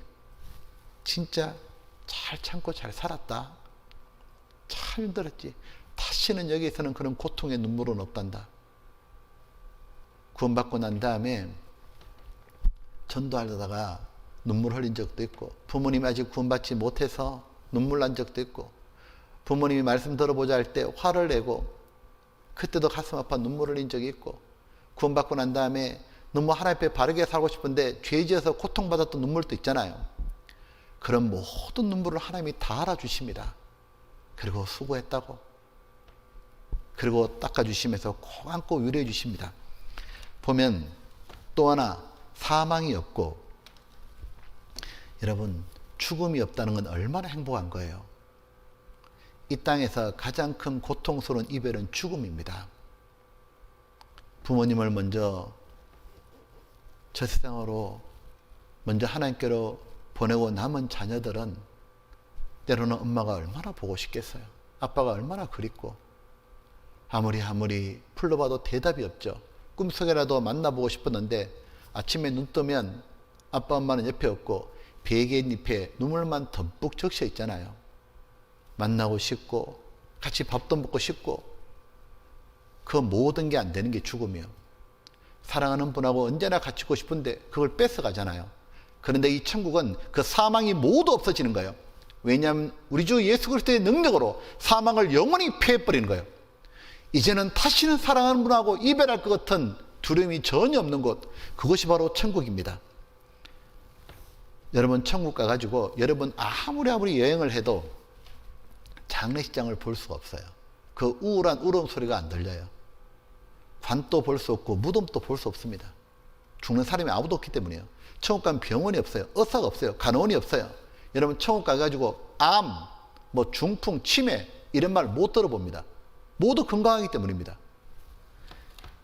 진짜 잘 참고 잘 살았다. 참 힘들었지. 다시는 여기에서는 그런 고통의 눈물은 없단다. 구원받고 난 다음에 전도하려다가 눈물 흘린 적도 있고, 부모님이 아직 구원받지 못해서 눈물 난 적도 있고, 부모님이 말씀 들어보자 할 때 화를 내고 그때도 가슴 아파 눈물 흘린 적이 있고, 구원받고 난 다음에 너무 하나님 앞에 바르게 살고 싶은데 죄 지어서 고통받았던 눈물도 있잖아요. 그런 모든 눈물을 하나님이 다 알아주십니다. 그리고 수고했다고, 그리고 닦아주시면서 꼭 안고 위로해 주십니다. 보면 또 하나 사망이 없고, 여러분 죽음이 없다는 건 얼마나 행복한 거예요. 이 땅에서 가장 큰 고통스러운 이별은 죽음입니다. 부모님을 먼저 저 세상으로 먼저 하나님께로 보내고 남은 자녀들은 때로는 엄마가 얼마나 보고 싶겠어요. 아빠가 얼마나 그립고, 아무리 불러봐도 대답이 없죠. 꿈속에라도 만나보고 싶었는데 아침에 눈 뜨면 아빠 엄마는 옆에 없고 베개잎에 눈물만 듬뿍 적셔 있잖아요. 만나고 싶고 같이 밥도 먹고 싶고, 그 모든 게 안 되는 게 죽음이에요. 사랑하는 분하고 언제나 같이 있고 싶은데 그걸 뺏어가잖아요. 그런데 이 천국은 그 사망이 모두 없어지는 거예요. 왜냐하면 우리 주 예수 그리스도의 능력으로 사망을 영원히 패해버리는 거예요. 이제는 다시는 사랑하는 분하고 이별할 것 같은 두려움이 전혀 없는 곳, 그것이 바로 천국입니다. 여러분 천국 가가지고 여러분 아무리 여행을 해도 장례식장을 볼 수가 없어요. 그 우울한 울음소리가 안 들려요. 관도 볼 수 없고 무덤도 볼 수 없습니다. 죽는 사람이 아무도 없기 때문이에요. 천국 가면 병원이 없어요. 의사가 없어요. 간호원이 없어요. 여러분 천국 가가지고 암, 뭐 중풍, 치매 이런 말 못 들어봅니다. 모두 건강하기 때문입니다.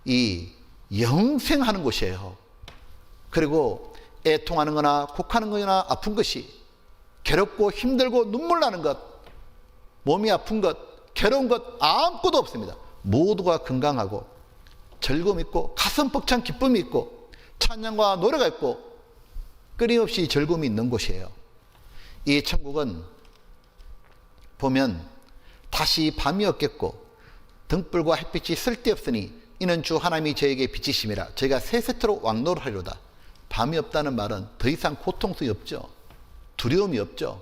이 영생하는 곳이에요. 그리고 애통하는 거나 곡하는 거나 아픈 것이, 괴롭고 힘들고 눈물 나는 것, 몸이 아픈 것, 괴로운 것 아무것도 없습니다. 모두가 건강하고 즐거움 있고 가슴 벅찬 기쁨이 있고 찬양과 노래가 있고 끊임없이 즐거움이 있는 곳이에요. 이 천국은 보면 다시 밤이 없겠고 등불과 햇빛이 쓸데없으니 이는 주 하나님이 저에게 비치심이라 저희가 세세토록 왕노릇하리로다. 밤이 없다는 말은 더 이상 고통이 없죠. 두려움이 없죠.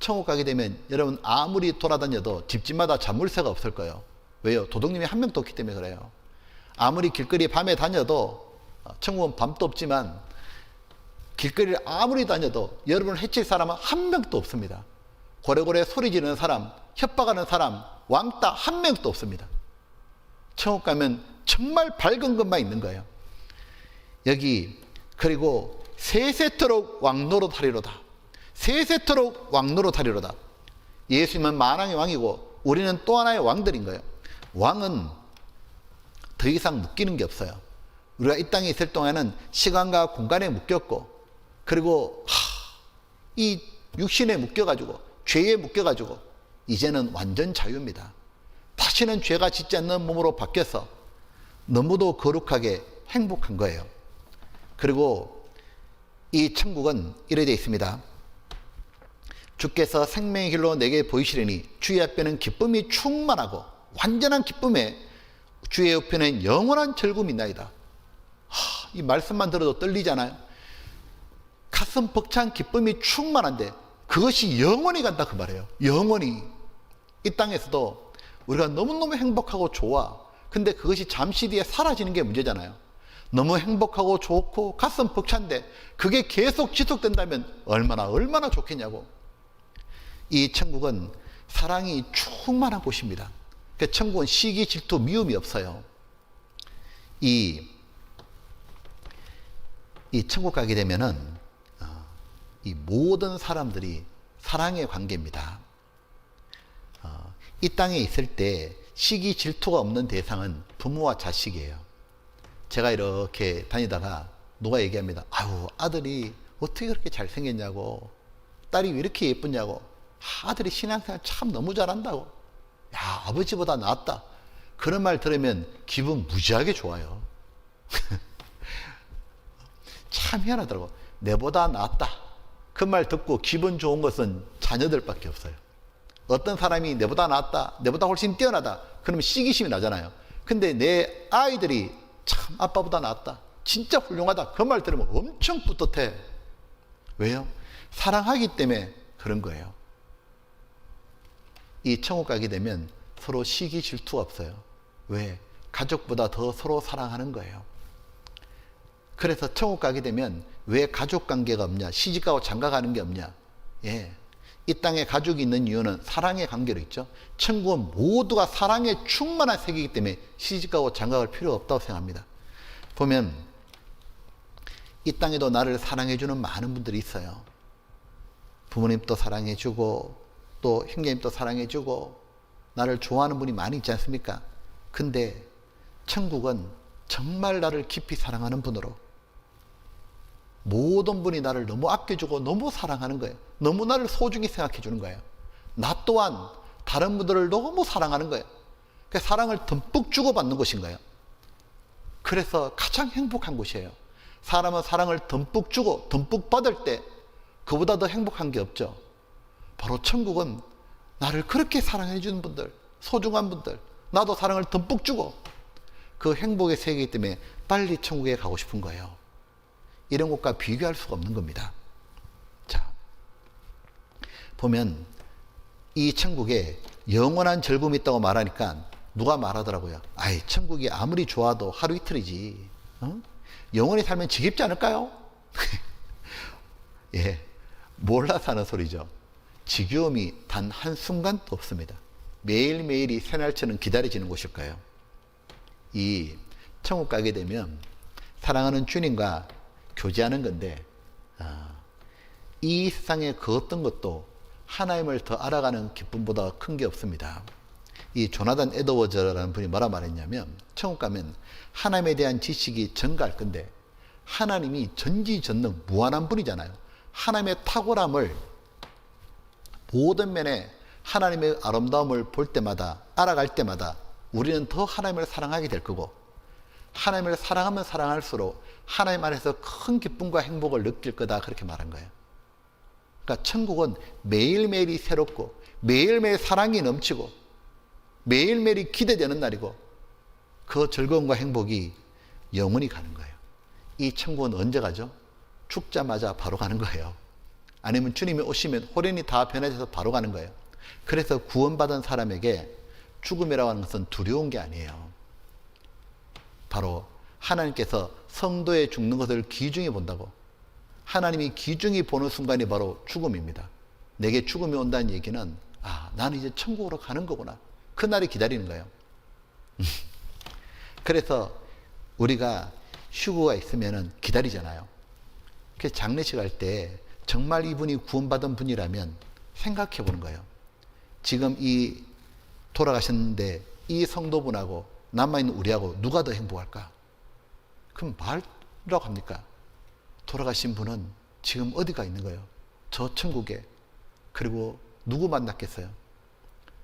천국 가게 되면 여러분 아무리 돌아다녀도 집집마다 자물쇠가 없을 거예요. 왜요? 도둑님이 한 명도 없기 때문에 그래요. 아무리 길거리 밤에 다녀도, 천국은 밤도 없지만 길거리를 아무리 다녀도 여러분을 해칠 사람은 한 명도 없습니다. 고래고래 소리 지르는 사람, 협박하는 사람, 왕따 한 명도 없습니다. 천국 가면 정말 밝은 것만 있는 거예요. 여기 그리고 세세토록 왕노릇하리로다. 세세토록 왕노릇하리로다. 예수님은 만왕의 왕이고 우리는 또 하나의 왕들인 거예요. 왕은 더 이상 묶이는 게 없어요. 우리가 이 땅에 있을 동안은 시간과 공간에 묶였고, 그리고 이 육신에 묶여가지고 죄에 묶여가지고 이제는 완전 자유입니다. 다시는 죄가 짓지 않는 몸으로 바뀌어서 너무도 거룩하게 행복한 거예요. 그리고 이 천국은 이래 되어 있습니다. 주께서 생명의 길로 내게 보이시리니 주의 앞에는 기쁨이 충만하고 완전한 기쁨에 주의 옆에는 영원한 즐거움이 있나이다. 이 말씀만 들어도 떨리잖아요. 가슴 벅찬 기쁨이 충만한데 그것이 영원히 간다 그 말이에요. 영원히. 이 땅에서도 우리가 너무너무 행복하고 좋아. 근데 그것이 잠시 뒤에 사라지는 게 문제잖아요. 너무 행복하고 좋고 가슴 벅찬데 그게 계속 지속된다면 얼마나 좋겠냐고. 이 천국은 사랑이 충만한 곳입니다. 그러니까 천국은 시기, 질투, 미움이 없어요. 이 천국 가게 되면은 이 모든 사람들이 사랑의 관계입니다. 이 땅에 있을 때 시기, 질투가 없는 대상은 부모와 자식이에요. 제가 이렇게 다니다가 누가 얘기합니다. 아유, 아들이 어떻게 그렇게 잘생겼냐고, 딸이 왜 이렇게 예쁘냐고, 아들이 신앙생활 참 너무 잘한다고, 야, 아버지보다 낫다. 그런 말 들으면 기분 무지하게 좋아요. 참 희한하더라고. 내보다 낫다. 그 말 듣고 기분 좋은 것은 자녀들밖에 없어요. 어떤 사람이 내보다 낫다, 내보다 훨씬 뛰어나다, 그러면 시기심이 나잖아요. 근데 내 아이들이 참 아빠보다 낫다, 진짜 훌륭하다, 그 말 들으면 엄청 뿌듯해. 왜요? 사랑하기 때문에 그런 거예요. 이 천국 가게 되면 서로 시기 질투가 없어요. 왜? 가족보다 더 서로 사랑하는 거예요. 그래서 천국 가게 되면 왜 가족 관계가 없냐, 시집가고 장가가는 게 없냐. 예, 이 땅에 가족이 있는 이유는 사랑의 관계로 있죠. 천국은 모두가 사랑에 충만한 세계이기 때문에 시집가고 장가갈 필요가 없다고 생각합니다. 보면 이 땅에도 나를 사랑해주는 많은 분들이 있어요. 부모님도 사랑해주고 또 형제님도 사랑해주고 나를 좋아하는 분이 많이 있지 않습니까? 근데 천국은 정말 나를 깊이 사랑하는 분으로, 모든 분이 나를 너무 아껴주고 너무 사랑하는 거예요. 너무 나를 소중히 생각해 주는 거예요. 나 또한 다른 분들을 너무 사랑하는 거예요. 그 사랑을 듬뿍 주고받는 것인 거예요. 그래서 가장 행복한 곳이에요. 사람은 사랑을 듬뿍 주고 듬뿍 받을 때 그보다 더 행복한 게 없죠. 바로 천국은 나를 그렇게 사랑해 주는 분들, 소중한 분들, 나도 사랑을 듬뿍 주고, 그 행복의 세계이기 때문에 빨리 천국에 가고 싶은 거예요. 이런 곳과 비교할 수가 없는 겁니다. 자, 보면 이 천국에 영원한 즐거움이 있다고 말하니까 누가 말하더라고요. 아이, 천국이 아무리 좋아도 하루 이틀이지, 영원히 살면 지겹지 않을까요? 예, 몰라서 하는 소리죠. 지겨움이 단 한순간도 없습니다. 매일매일이 새날처럼 기다려지는 곳일까요? 이 천국 가게 되면 사랑하는 주님과 교제하는 건데 이 세상의 그 어떤 것도 하나님을 더 알아가는 기쁨보다 큰 게 없습니다. 이 조나단 에드워즈라는 분이 뭐라 말했냐면 천국 가면 하나님에 대한 지식이 증가할 건데 하나님이 전지전능 무한한 분이잖아요. 하나님의 탁월함을 모든 면에 하나님의 아름다움을 볼 때마다 알아갈 때마다 우리는 더 하나님을 사랑하게 될 거고 하나님을 사랑하면 사랑할수록 하나님 안에서 큰 기쁨과 행복을 느낄 거다 그렇게 말한 거예요. 그러니까 천국은 매일매일이 새롭고 매일매일 사랑이 넘치고 매일매일이 기대되는 날이고 그 즐거움과 행복이 영원히 가는 거예요. 이 천국은 언제 가죠? 죽자마자 바로 가는 거예요. 아니면 주님이 오시면 호련이 다 변해져서 바로 가는 거예요. 그래서 구원받은 사람에게 죽음이라고 하는 것은 두려운 게 아니에요. 바로 하나님께서 성도의 죽는 것을 귀중히 본다고. 하나님이 귀중히 보는 순간이 바로 죽음입니다. 내게 죽음이 온다는 얘기는 나는 이제 천국으로 가는 거구나. 그날이 기다리는 거예요. 그래서 우리가 휴거가 있으면 기다리잖아요. 그래서 장례식 할 때 정말 이분이 구원받은 분이라면 생각해 보는 거예요. 지금 이 돌아가셨는데 이 성도분하고 남아있는 우리하고 누가 더 행복할까? 그럼 말이라고 합니까? 돌아가신 분은 지금 어디가 있는 거예요? 저 천국에. 그리고 누구 만났겠어요?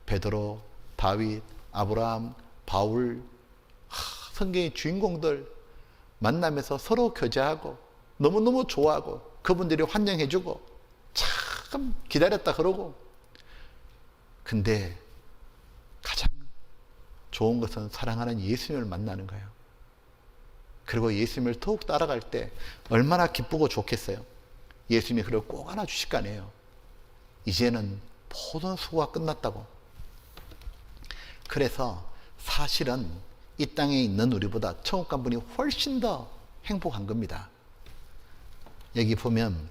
베드로, 다윗, 아브라함, 바울, 성경의 주인공들 만나면서 서로 교제하고 너무너무 좋아하고 그분들이 환영해주고 참 기다렸다 그러고. 근데 가장 좋은 것은 사랑하는 예수님을 만나는 거예요. 그리고 예수님을 더욱 따라갈 때 얼마나 기쁘고 좋겠어요. 예수님이 그걸 꼭 안아주실 거 아니에요. 이제는 모든 수고가 끝났다고. 그래서 사실은 이 땅에 있는 우리보다 천국 간 분이 훨씬 더 행복한 겁니다. 여기 보면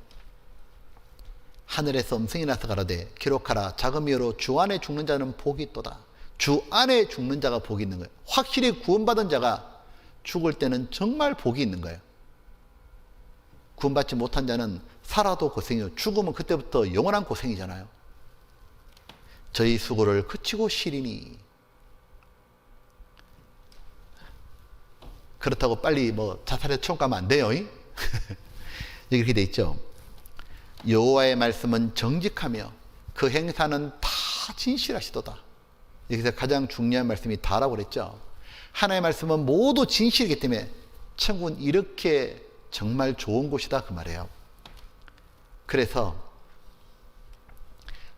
하늘에서 음성이 나서 가라되 기록하라 자금이여로 주 안에 죽는 자는 복이 있도다. 주 안에 죽는 자가 복이 있는 거예요. 확실히 구원받은 자가 죽을 때는 정말 복이 있는 거예요. 구원받지 못한 자는 살아도 고생이요 죽으면 그때부터 영원한 고생이잖아요. 저희 수고를 그치고 쉬리니. 그렇다고 빨리 자살해서 천국 가면 안 돼요. 여기 이렇게 돼 있죠. 여호와의 말씀은 정직하며 그 행사는 다 진실하시도다. 여기서 가장 중요한 말씀이 다라고 그랬죠. 하나님의 말씀은 모두 진실이기 때문에 천국은 이렇게 정말 좋은 곳이다 그 말이에요. 그래서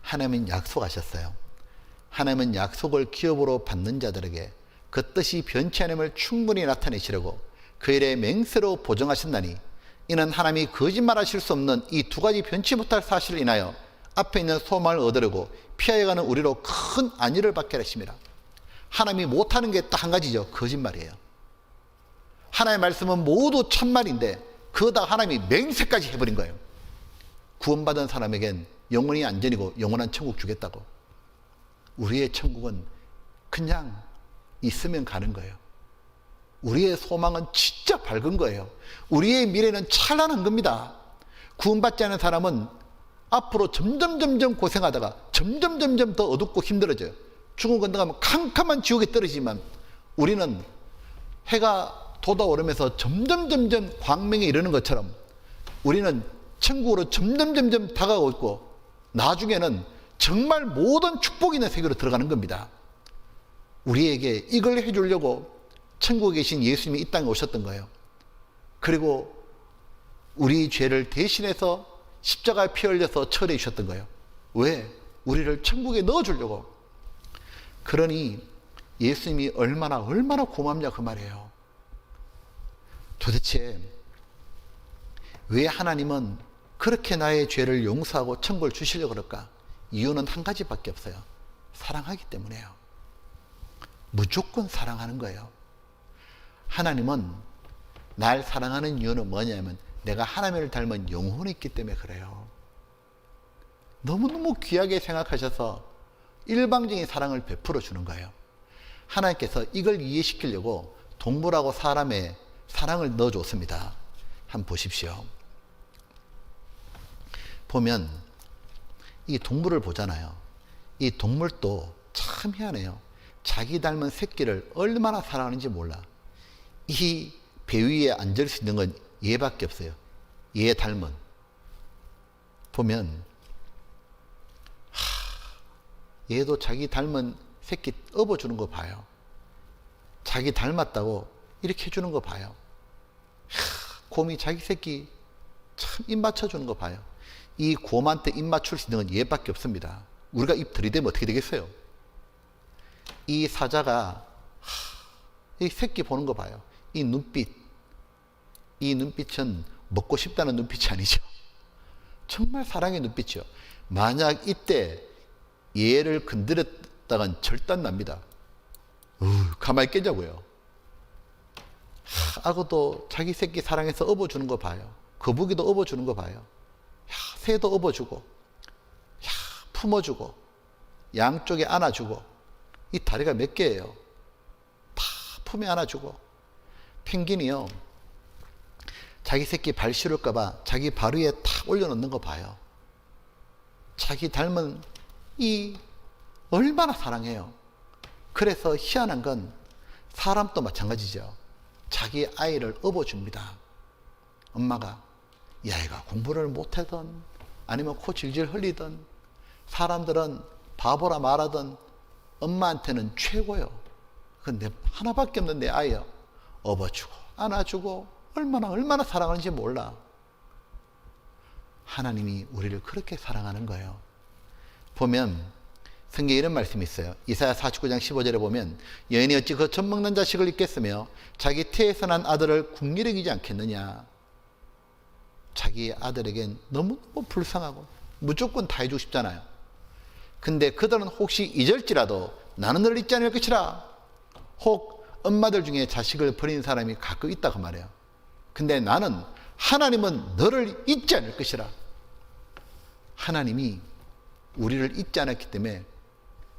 하나님은 약속하셨어요. 하나님은 약속을 기업으로 받는 자들에게 그 뜻이 변치 않음을 충분히 나타내시려고 그 일에 맹세로 보정하신다니 이는 하나님이 거짓말하실 수 없는 이 두 가지 변치 못할 사실을 인하여 앞에 있는 소망을 얻으려고 피하여가는 우리로 큰 안위를 받게 하심이라. 하나님이 못하는 게 딱 한 가지죠. 거짓말이에요. 하나님의 말씀은 모두 참말인데 그거다 하나님이 맹세까지 해버린 거예요. 구원받은 사람에겐 영원히 안전이고 영원한 천국 주겠다고. 우리의 천국은 그냥 있으면 가는 거예요. 우리의 소망은 진짜 밝은 거예요. 우리의 미래는 찬란한 겁니다. 구원받지 않은 사람은 앞으로 점점 고생하다가 점점 더 어둡고 힘들어져요. 죽음 건너가면 캄캄한 지옥에 떨어지지만 우리는 해가 돋아오르면서 점점 광명에 이르는 것처럼 우리는 천국으로 점점 다가오고 있고 나중에는 정말 모든 축복이 있는 세계로 들어가는 겁니다. 우리에게 이걸 해주려고 천국에 계신 예수님이 이 땅에 오셨던 거예요. 그리고 우리 죄를 대신해서 십자가에 피 흘려서 처리해 주셨던 거예요. 왜? 우리를 천국에 넣어주려고. 그러니 예수님이 얼마나 고맙냐 그 말이에요. 도대체 왜 하나님은 그렇게 나의 죄를 용서하고 천국을 주시려고 그럴까? 이유는 한 가지밖에 없어요. 사랑하기 때문에요. 무조건 사랑하는 거예요. 하나님은 날 사랑하는 이유는 뭐냐면 내가 하나님을 닮은 영혼이 있기 때문에 그래요. 너무너무 귀하게 생각하셔서 일방적인 사랑을 베풀어 주는 거예요. 하나님께서 이걸 이해시키려고 동물하고 사람의 사랑을 넣어줬습니다. 한번 보십시오. 보면 이 동물을 보잖아요. 이 동물도 참 희한해요. 자기 닮은 새끼를 얼마나 사랑하는지 몰라. 이 배 위에 앉을 수 있는 건 얘밖에 없어요. 얘 닮은. 보면 얘도 자기 닮은 새끼 업어주는 거 봐요. 자기 닮았다고 이렇게 해주는 거 봐요. 곰이 자기 새끼 참 입 맞춰주는 거 봐요. 이 곰한테 입 맞출 수 있는 건 얘밖에 없습니다. 우리가 입 들이대면 어떻게 되겠어요? 이 사자가 이 새끼 보는 거 봐요. 이 눈빛, 이 눈빛은 먹고 싶다는 눈빛이 아니죠. 정말 사랑의 눈빛이요. 만약 이때 얘를 건드렸다간 절단 납니다. 가만히 깨자고요. 악어도 자기 새끼 사랑해서 업어주는 거 봐요. 거북이도 업어주는 거 봐요. 새도 업어주고, 품어주고, 양쪽에 안아주고. 이 다리가 몇 개예요? 다 품에 안아주고. 펭귄이요, 자기 새끼 발 시릴까봐 자기 발 위에 탁 올려놓는 거 봐요. 자기 닮은 이 얼마나 사랑해요. 그래서 희한한 건 사람도 마찬가지죠. 자기 아이를 업어줍니다. 엄마가 이 아이가 공부를 못하든 아니면 코 질질 흘리든 사람들은 바보라 말하든 엄마한테는 최고요. 근데 하나밖에 없는 내 아이요. 업어주고 안아주고 얼마나 사랑하는지 몰라. 하나님이 우리를 그렇게 사랑하는 거예요. 보면 성경에 이런 말씀이 있어요. 이사야 49장 15절에 보면 여인이 어찌 그 젖 먹는 자식을 잊겠으며 자기 태에서 난 아들을 국리를 여기지 않겠느냐. 자기 아들에겐 너무너무 불쌍하고 무조건 다 해주고 싶잖아요. 근데 그들은 혹시 잊을지라도 나는 너를 잊지 않을 것이라. 혹 엄마들 중에 자식을 버린 사람이 가끔 있다고 말해요. 근데 나는 하나님은 너를 잊지 않을 것이라. 하나님이 우리를 잊지 않았기 때문에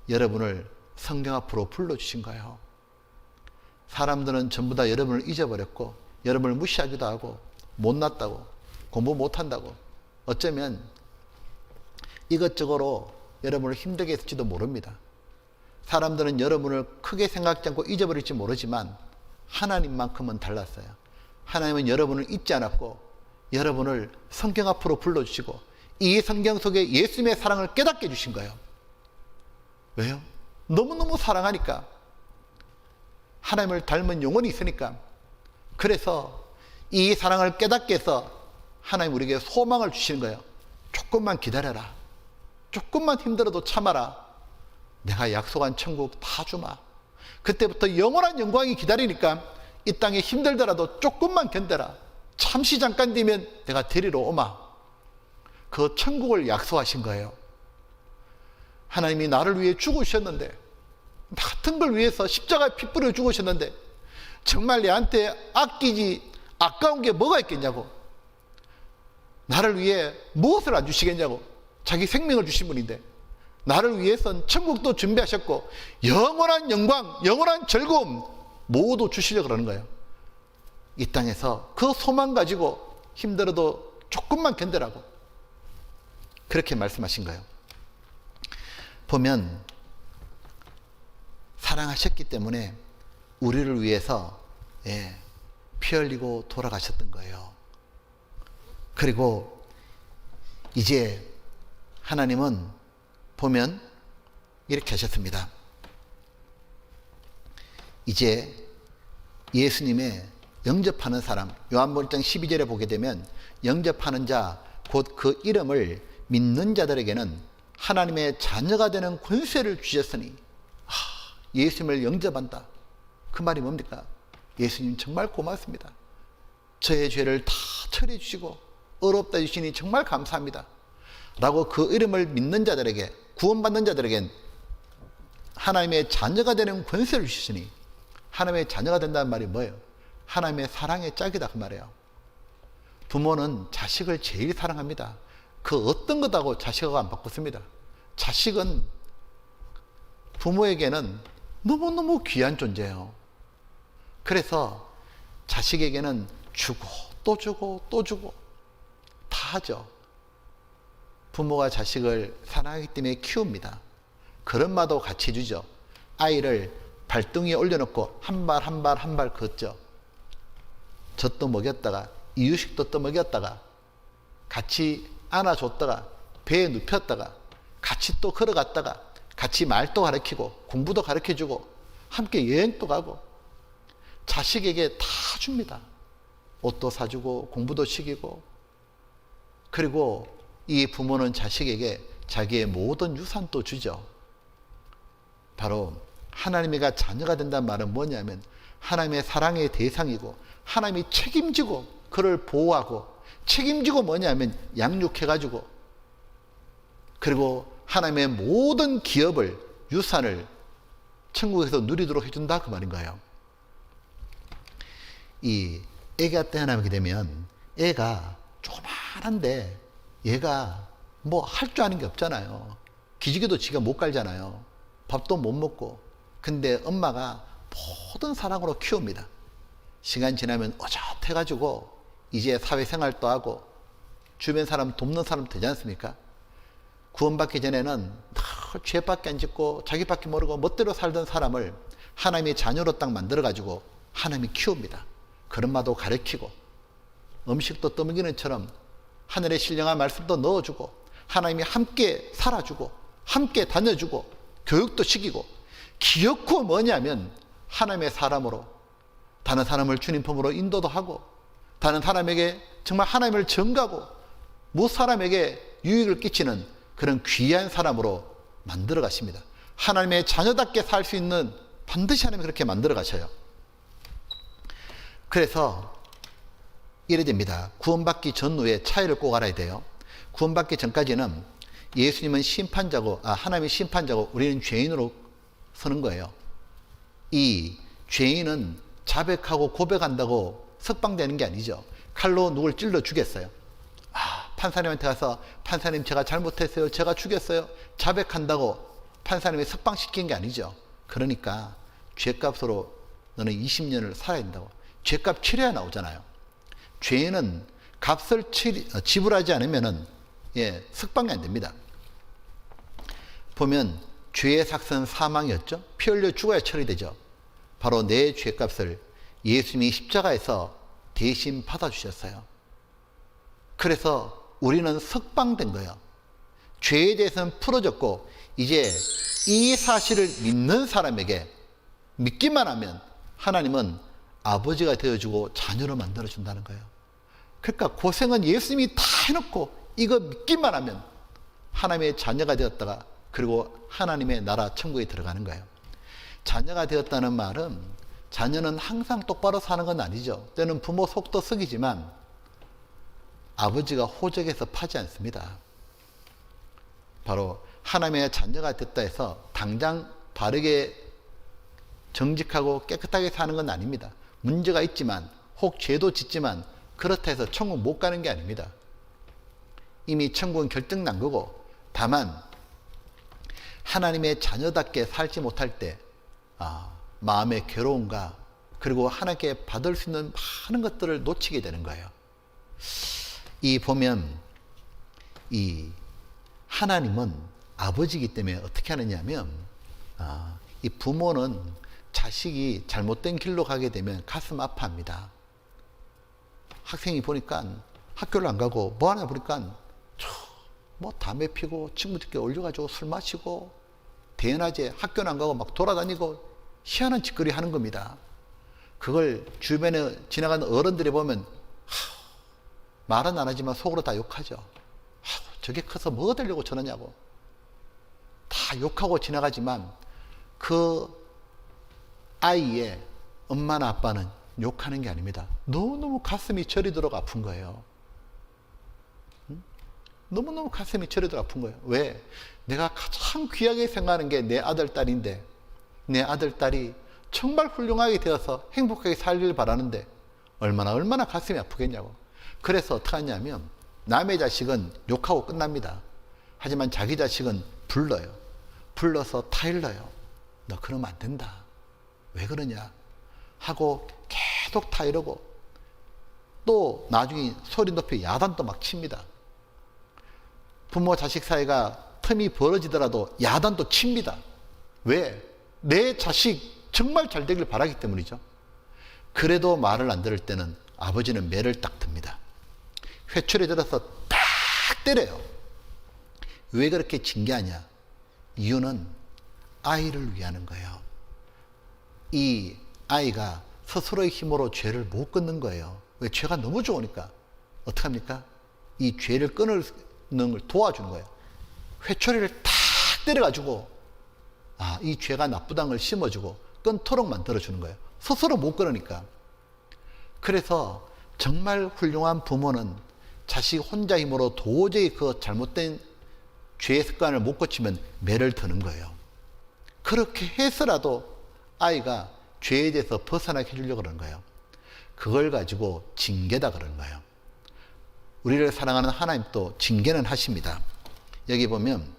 여러분을 성경 앞으로 불러주신 거예요. 사람들은 전부 다 여러분을 잊어버렸고 여러분을 무시하기도 하고 못났다고 공부 못한다고 어쩌면 이것저것으로 여러분을 힘들게 했을지도 모릅니다. 사람들은 여러분을 크게 생각지 않고 잊어버릴지 모르지만 하나님만큼은 달랐어요. 하나님은 여러분을 잊지 않았고 여러분을 성경 앞으로 불러주시고 이 성경 속에 예수님의 사랑을 깨닫게 해주신 거예요. 왜요? 너무너무 사랑하니까. 하나님을 닮은 영혼이 있으니까. 그래서 이 사랑을 깨닫게 해서 하나님 우리에게 소망을 주시는 거예요. 조금만 기다려라. 조금만 힘들어도 참아라. 내가 약속한 천국 다 주마. 그때부터 영원한 영광이 기다리니까 이 땅에 힘들더라도 조금만 견뎌라. 잠시 잠깐 뒤면 내가 데리러 오마. 그 천국을 약속하신 거예요. 하나님이 나를 위해 죽으셨는데, 나 같은 걸 위해서 십자가에 피 뿌려 죽으셨는데 정말 내한테 아까운 게 뭐가 있겠냐고. 나를 위해 무엇을 안 주시겠냐고. 자기 생명을 주신 분인데 나를 위해선 천국도 준비하셨고 영원한 영광, 영원한 즐거움 모두 주시려고 그러는 거예요. 이 땅에서 그 소망 가지고 힘들어도 조금만 견뎌라고 그렇게 말씀하신 거예요. 보면 사랑하셨기 때문에 우리를 위해서 피 흘리고 돌아가셨던 거예요. 그리고 이제 하나님은 보면 이렇게 하셨습니다. 이제 예수님의 영접하는 사람, 요한복음 1장 12절에 보게 되면 영접하는 자, 곧 그 이름을 믿는 자들에게는 하나님의 자녀가 되는 권세를 주셨으니. 예수님을 영접한다. 그 말이 뭡니까? 예수님 정말 고맙습니다. 저의 죄를 다 처리해 주시고 의롭다 주시니 정말 감사합니다. 라고 그 이름을 믿는 자들에게, 구원받는 자들에겐 하나님의 자녀가 되는 권세를 주시니. 하나님의 자녀가 된다는 말이 뭐예요? 하나님의 사랑의 짝이다 그 말이에요. 부모는 자식을 제일 사랑합니다. 그 어떤 것하고 자식하고 안 바꿨습니다. 자식은 부모에게는 너무너무 귀한 존재예요. 그래서 자식에게는 주고 또 주고 또 주고 다 하죠. 부모가 자식을 사랑하기 때문에 키웁니다. 그런 말도 같이 해주죠. 아이를 발등에 올려놓고 한 발 한 발 한 발 걷죠. 젖도 먹였다가 이유식도 또 먹였다가 같이 안아줬다가 배에 눕혔다가 같이 또 걸어갔다가 같이 말도 가르치고 공부도 가르쳐주고 함께 여행도 가고 자식에게 다 줍니다. 옷도 사주고 공부도 시키고. 그리고 이 부모는 자식에게 자기의 모든 유산도 주죠. 바로 하나님의 자녀가 된다는 말은 뭐냐면 하나님의 사랑의 대상이고 하나님이 책임지고 그를 보호하고 책임지고 뭐냐면 양육해가지고 그리고 하나님의 모든 기업을 유산을 천국에서 누리도록 해준다 그 말인 거예요. 이 애가 태어나게 되면 애가 조그만한데 얘가 뭐 할 줄 아는 게 없잖아요. 기지개도 지가 못 갈잖아요. 밥도 못 먹고. 근데 엄마가 모든 사랑으로 키웁니다. 시간 지나면 어젓해가지고 이제 사회생활도 하고 주변 사람 돕는 사람 되지 않습니까? 구원받기 전에는 죄밖에 안 짓고 자기밖에 모르고 멋대로 살던 사람을 하나님의 자녀로 딱 만들어가지고 하나님이 키웁니다. 그런 말도 가르치고 음식도 떠먹이는 처럼 하늘의 신령한 말씀도 넣어주고 하나님이 함께 살아주고 함께 다녀주고 교육도 시키고 기어코 뭐냐면 하나님의 사람으로 다른 사람을 주님 품으로 인도도 하고 다른 사람에게 정말 하나님을 전가하고 못 사람에게 유익을 끼치는 그런 귀한 사람으로 만들어 가십니다. 하나님의 자녀답게 살 수 있는 반드시 하나님이 그렇게 만들어 가셔요. 그래서 이래 됩니다. 구원받기 전후에 차이를 꼭 알아야 돼요. 구원받기 전까지는 예수님은 심판자고 하나님이 심판자고 우리는 죄인으로 서는 거예요. 이 죄인은 자백하고 고백한다고 석방되는 게 아니죠. 칼로 누굴 찔러 죽였어요. 판사님한테 가서 판사님 제가 잘못했어요. 제가 죽였어요. 자백한다고 판사님이 석방시킨 게 아니죠. 그러니까 죄값으로 너는 20년을 살아야 된다고. 죄값 치러야 나오잖아요. 죄인은 값을 지불하지 않으면은 석방이 안 됩니다. 보면 죄의 삭은 사망이었죠. 피 흘려 죽어야 처리되죠. 바로 내 죄값을 예수님이 십자가에서 대신 받아주셨어요. 그래서 우리는 석방된 거예요. 죄에 대해서는 풀어졌고 이제 이 사실을 믿는 사람에게 믿기만 하면 하나님은 아버지가 되어주고 자녀로 만들어준다는 거예요. 그러니까 고생은 예수님이 다 해놓고 이거 믿기만 하면 하나님의 자녀가 되었다가 그리고 하나님의 나라 천국에 들어가는 거예요. 자녀가 되었다는 말은 자녀는 항상 똑바로 사는 건 아니죠. 때는 부모 속도 썩이지만 아버지가 호적에서 파지 않습니다. 바로 하나님의 자녀가 됐다 해서 당장 바르게 정직하고 깨끗하게 사는 건 아닙니다. 문제가 있지만 혹 죄도 짓지만 그렇다 해서 천국 못 가는 게 아닙니다. 이미 천국은 결정난 거고 다만 하나님의 자녀답게 살지 못할 때 마음의 괴로움과 그리고 하나님께 받을 수 있는 많은 것들을 놓치게 되는 거예요. 이 보면 이 하나님은 아버지이기 때문에 어떻게 하느냐면 이 부모는 자식이 잘못된 길로 가게 되면 가슴 아파합니다. 학생이 보니까 학교를 안 가고 뭐 하나 보니까 뭐 담배 피고 친구들끼리 올려가지고 술 마시고 대낮에 학교는 안 가고 막 돌아다니고 희한한 짓거리 하는 겁니다. 그걸 주변에 지나가는 어른들이 보면 말은 안 하지만 속으로 다 욕하죠. 저게 커서 뭐가 되려고 저러냐고 다 욕하고 지나가지만 그 아이의 엄마나 아빠는 욕하는 게 아닙니다. 너무너무 가슴이 저리도록 아픈 거예요. 너무너무 가슴이 저리도록 아픈 거예요. 왜? 내가 가장 귀하게 생각하는 게 내 아들, 딸인데 내 아들, 딸이 정말 훌륭하게 되어서 행복하게 살기를 바라는데 얼마나 가슴이 아프겠냐고. 그래서 어떻게 하냐면 남의 자식은 욕하고 끝납니다. 하지만 자기 자식은 불러요. 불러서 타일러요. 너 그러면 안 된다. 왜 그러냐 하고 계속 다 이러고, 또 나중에 소리 높여 야단도 막 칩니다. 부모 자식 사이가 틈이 벌어지더라도 야단도 칩니다. 왜? 내 자식 정말 잘 되길 바라기 때문이죠. 그래도 말을 안 들을 때는 아버지는 매를 딱 듭니다. 회초리 들어서 딱 때려요. 왜 그렇게 징계하냐? 이유는 아이를 위하는 거예요. 이 아이가 스스로의 힘으로 죄를 못 끊는 거예요. 왜? 죄가 너무 좋으니까. 어떡합니까? 이 죄를 끊는 걸 도와주는 거예요. 회초리를 탁 때려가지고 이 죄가 나쁘다는 걸 심어주고 끊도록 만들어주는 거예요. 스스로 못 끊으니까. 그래서 정말 훌륭한 부모는 자식 혼자 힘으로 도저히 그 잘못된 죄의 습관을 못 고치면 매를 드는 거예요. 그렇게 해서라도 아이가 죄에 대해서 벗어나게 해주려고 그러는 거예요. 그걸 가지고 징계다 그러는 거예요. 우리를 사랑하는 하나님도 징계는 하십니다. 여기 보면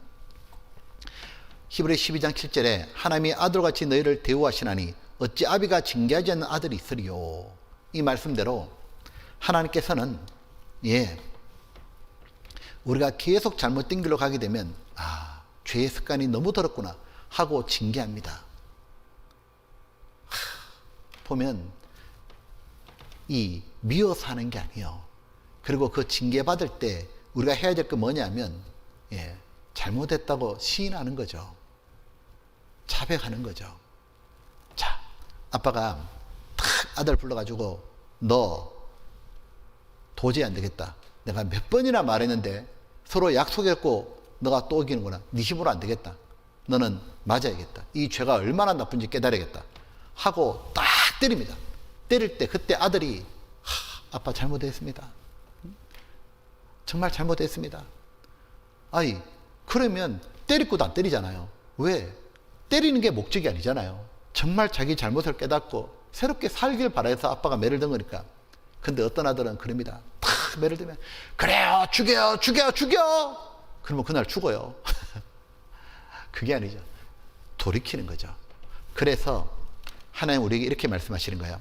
히브리 12장 7절에 하나님이 아들같이 너희를 대우하시나니 어찌 아비가 징계하지 않는 아들이 있으리요. 이 말씀대로 하나님께서는 우리가 계속 잘못된 길로 가게 되면 죄의 습관이 너무 더럽구나 하고 징계합니다. 보면 이 미워서 하는 게 아니에요. 그리고 그 징계받을 때 우리가 해야 될 게 뭐냐면 잘못했다고 시인하는 거죠. 자백하는 거죠. 자, 아빠가 탁 아들 불러가지고 너 도저히 안 되겠다. 내가 몇 번이나 말했는데 서로 약속했고 너가 또 어기는구나. 네 힘으로 안 되겠다. 너는 맞아야겠다. 이 죄가 얼마나 나쁜지 깨달아야겠다. 하고 딱 때립니다. 때릴 때 그때 아들이 아빠 잘못했습니다. 정말 잘못했습니다. 그러면 때릴 것도 안 때리잖아요. 왜? 때리는 게 목적이 아니잖아요. 정말 자기 잘못을 깨닫고 새롭게 살길 바라서 아빠가 매를 든 거니까. 근데 어떤 아들은 그럽니다. 탁 매를 들면 그래요, 죽여요, 죽여. 그러면 그날 죽어요. 그게 아니죠. 돌이키는 거죠. 그래서 하나님 우리에게 이렇게 말씀하시는 거예요.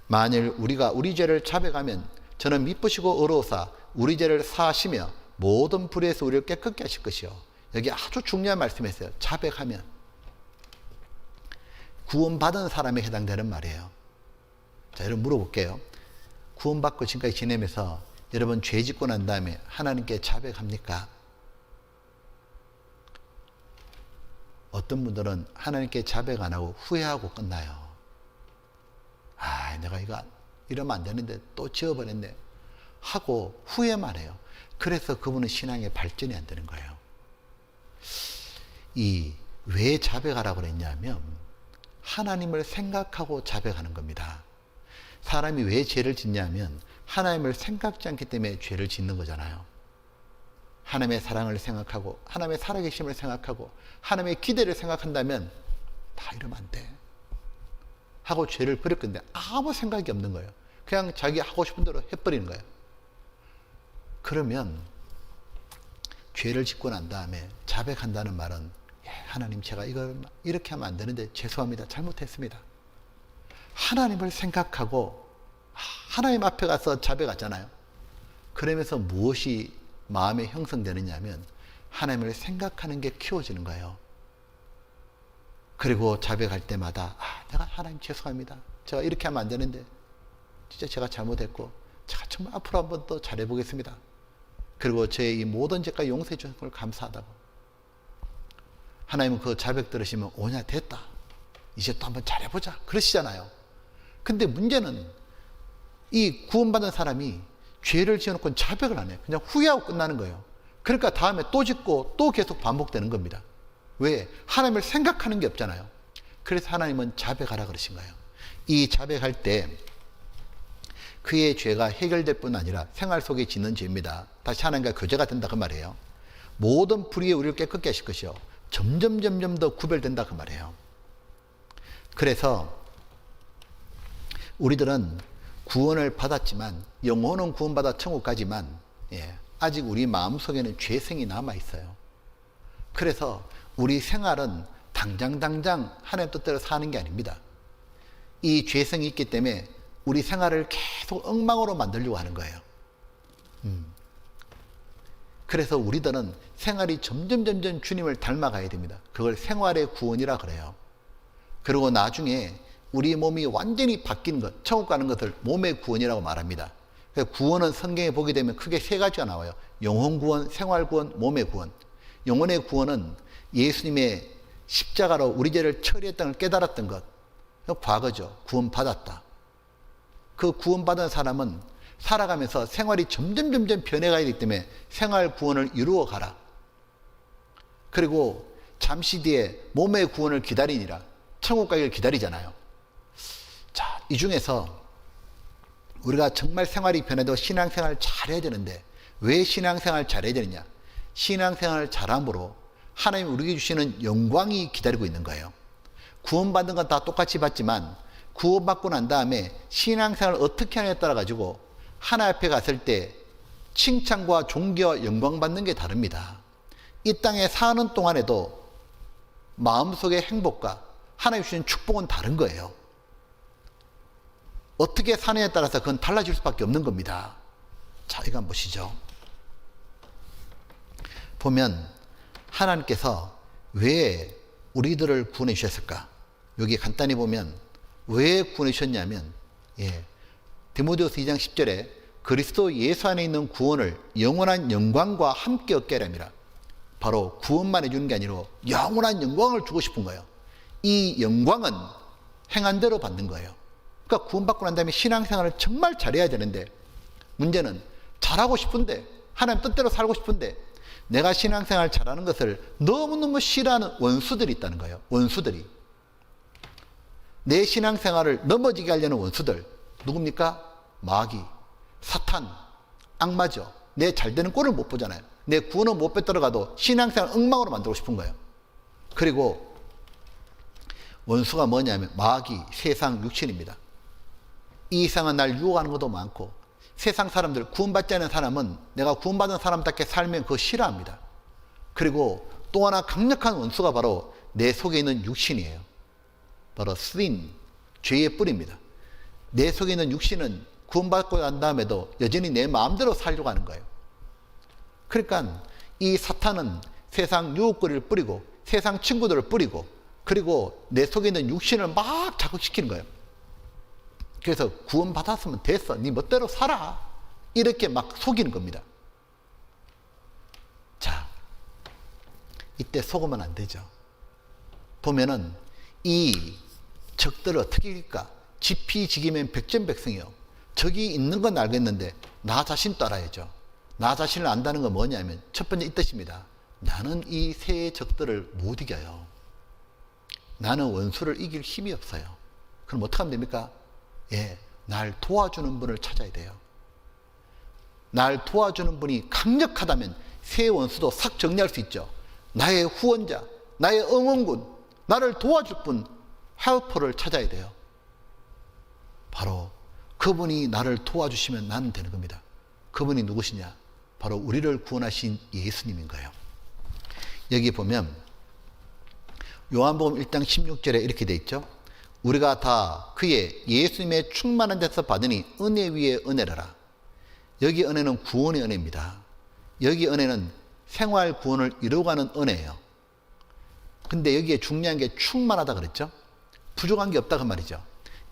만일 우리가 우리 죄를 자백하면 저는 미쁘시고 의로우사 우리 죄를 사하시며 모든 불의에서 우리를 깨끗게 하실 것이요. 여기 아주 중요한 말씀이었어요. 자백하면 구원받은 사람에 해당되는 말이에요. 자, 여러분 물어볼게요. 구원받고 지금까지 지내면서 여러분 죄 짓고 난 다음에 하나님께 자백합니까? 어떤 분들은 하나님께 자백 안 하고 후회하고 끝나요. 내가 이거 이러면 안 되는데 또 지어버렸네 하고 후회만 해요. 그래서 그분은 신앙의 발전이 안 되는 거예요. 왜 자백하라고 그랬냐면 하나님을 생각하고 자백하는 겁니다. 사람이 왜 죄를 짓냐면 하나님을 생각지 않기 때문에 죄를 짓는 거잖아요. 하나님의 사랑을 생각하고 하나님의 살아계심을 생각하고 하나님의 기대를 생각한다면 다 이러면 안 돼 하고 죄를 버릴 건데 아무 생각이 없는 거예요. 그냥 자기 하고 싶은 대로 해버리는 거예요. 그러면 죄를 짓고 난 다음에 자백한다는 말은 하나님 제가 이걸 이렇게 하면 안 되는데 죄송합니다. 잘못했습니다. 하나님을 생각하고 하나님 앞에 가서 자백하잖아요. 그러면서 무엇이 마음에 형성되느냐 하면 하나님을 생각하는 게 키워지는 거예요. 그리고 자백할 때마다 내가 하나님 죄송합니다. 제가 이렇게 하면 안 되는데 진짜 제가 잘못했고 제가 정말 앞으로 한번 더 잘해보겠습니다. 그리고 제 이 모든 죄가 용서해 주신 걸 감사하다고. 하나님은 그 자백 들으시면 오냐 됐다. 이제 또 한번 잘해보자. 그러시잖아요. 근데 문제는 이 구원받은 사람이 죄를 지어놓고 자백을 안 해요. 그냥 후회하고 끝나는 거예요. 그러니까 다음에 또 짓고 또 계속 반복되는 겁니다. 왜? 하나님을 생각하는 게 없잖아요. 그래서 하나님은 자백하라 그러신 거예요. 이 자백할 때 그의 죄가 해결될 뿐 아니라 생활 속에 짓는 죄입니다. 다시 하나님과 교제가 된다 그 말이에요. 모든 불의에 우리를 깨끗게 하실 것이요. 점점 더 구별된다 그 말이에요. 그래서 우리들은 구원을 받았지만 영혼은 구원받아 천국 가지만 아직 우리 마음속에는 죄성이 남아 있어요. 그래서 우리 생활은 당장 하나님 뜻대로 사는 게 아닙니다. 이 죄성이 있기 때문에 우리 생활을 계속 엉망으로 만들려고 하는 거예요. 그래서 우리들은 생활이 점점 주님을 닮아가야 됩니다. 그걸 생활의 구원이라 그래요. 그리고 나중에 우리 몸이 완전히 바뀐 것, 천국 가는 것을 몸의 구원이라고 말합니다. 구원은 성경에 보게 되면 크게 세 가지가 나와요. 영혼 구원, 생활 구원, 몸의 구원. 영혼의 구원은 예수님의 십자가로 우리 죄를 처리했다는 걸 깨달았던 것. 과거죠. 구원받았다. 그 구원받은 사람은 살아가면서 생활이 점점 변해가야 되기 때문에 생활 구원을 이루어 가라. 그리고 잠시 뒤에 몸의 구원을 기다리니라. 천국 가기를 기다리잖아요. 자, 이 중에서 우리가 정말 생활이 변해도 신앙생활을 잘해야 되는데 왜 신앙생활을 잘해야 되느냐? 신앙생활을 잘함으로 하나님 우리에게 주시는 영광이 기다리고 있는 거예요. 구원받는 건 다 똑같이 받지만 구원받고 난 다음에 신앙생활을 어떻게 하느냐에 따라 가지고 하나님 앞에 갔을 때 칭찬과 존경과 영광 받는 게 다릅니다. 이 땅에 사는 동안에도 마음속의 행복과 하나님 주시는 축복은 다른 거예요. 어떻게 사느냐에 따라서 그건 달라질 수밖에 없는 겁니다. 자, 이거 한번 보시죠. 보면 하나님께서 왜 우리들을 구원해 주셨을까? 여기 간단히 보면 왜 구원해 주셨냐면 디모데후서 2장 10절에 그리스도 예수 안에 있는 구원을 영원한 영광과 함께 얻게 하렵니다. 바로 구원만 해주는 게 아니라 영원한 영광을 주고 싶은 거예요. 이 영광은 행한 대로 받는 거예요. 그러니까 구원받고 난 다음에 신앙생활을 정말 잘해야 되는데 문제는 잘하고 싶은데 하나님 뜻대로 살고 싶은데 내가 신앙생활 잘하는 것을 너무너무 싫어하는 원수들이 있다는 거예요. 원수들이. 내 신앙생활을 넘어지게 하려는 원수들. 누굽니까? 마귀, 사탄, 악마죠. 내 잘되는 꼴을 못 보잖아요. 내 구원은 못 빼들어가도 신앙생활 엉망으로 만들고 싶은 거예요. 그리고 원수가 뭐냐면 마귀, 세상, 육신입니다. 이 이상은 날 유혹하는 것도 많고 세상 사람들, 구원받지 않은 사람은 내가 구원받은 사람답게 살면 그거 싫어합니다. 그리고 또 하나 강력한 원수가 바로 내 속에 있는 육신이에요. 바로 sin, 죄의 뿌리입니다. 내 속에 있는 육신은 구원받고 난 다음에도 여전히 내 마음대로 살려고 하는 거예요. 그러니까 이 사탄은 세상 유혹거리를 뿌리고 세상 친구들을 뿌리고 그리고 내 속에 있는 육신을 막 자극시키는 거예요. 그래서 구원받았으면 됐어. 네 멋대로 살아. 이렇게 막 속이는 겁니다. 자, 이때 속으면 안 되죠. 보면은 이 적들을 어떻게 이길까? 지피지기면 백전백승이요. 적이 있는 건 알겠는데 나 자신도 알아야죠. 나 자신을 안다는 건 뭐냐면 첫 번째 이 뜻입니다. 나는 이 세 적들을 못 이겨요. 나는 원수를 이길 힘이 없어요. 그럼 어떻게 하면 됩니까? 날 도와주는 분을 찾아야 돼요. 날 도와주는 분이 강력하다면 새 원수도 싹 정리할 수 있죠. 나의 후원자, 나의 응원군, 나를 도와줄 분, 헬퍼를 찾아야 돼요. 바로 그분이 나를 도와주시면 나는 되는 겁니다. 그분이 누구시냐? 바로 우리를 구원하신 예수님인 거예요. 여기 보면 요한복음 1장 16절에 이렇게 돼 있죠. 우리가 다 그의 예수님의 충만한 데서 받으니 은혜 위에 은혜라라. 여기 은혜는 구원의 은혜입니다. 여기 은혜는 생활 구원을 이루어가는 은혜예요. 근데 여기에 중요한 게 충만하다 그랬죠. 부족한 게 없다 그 말이죠.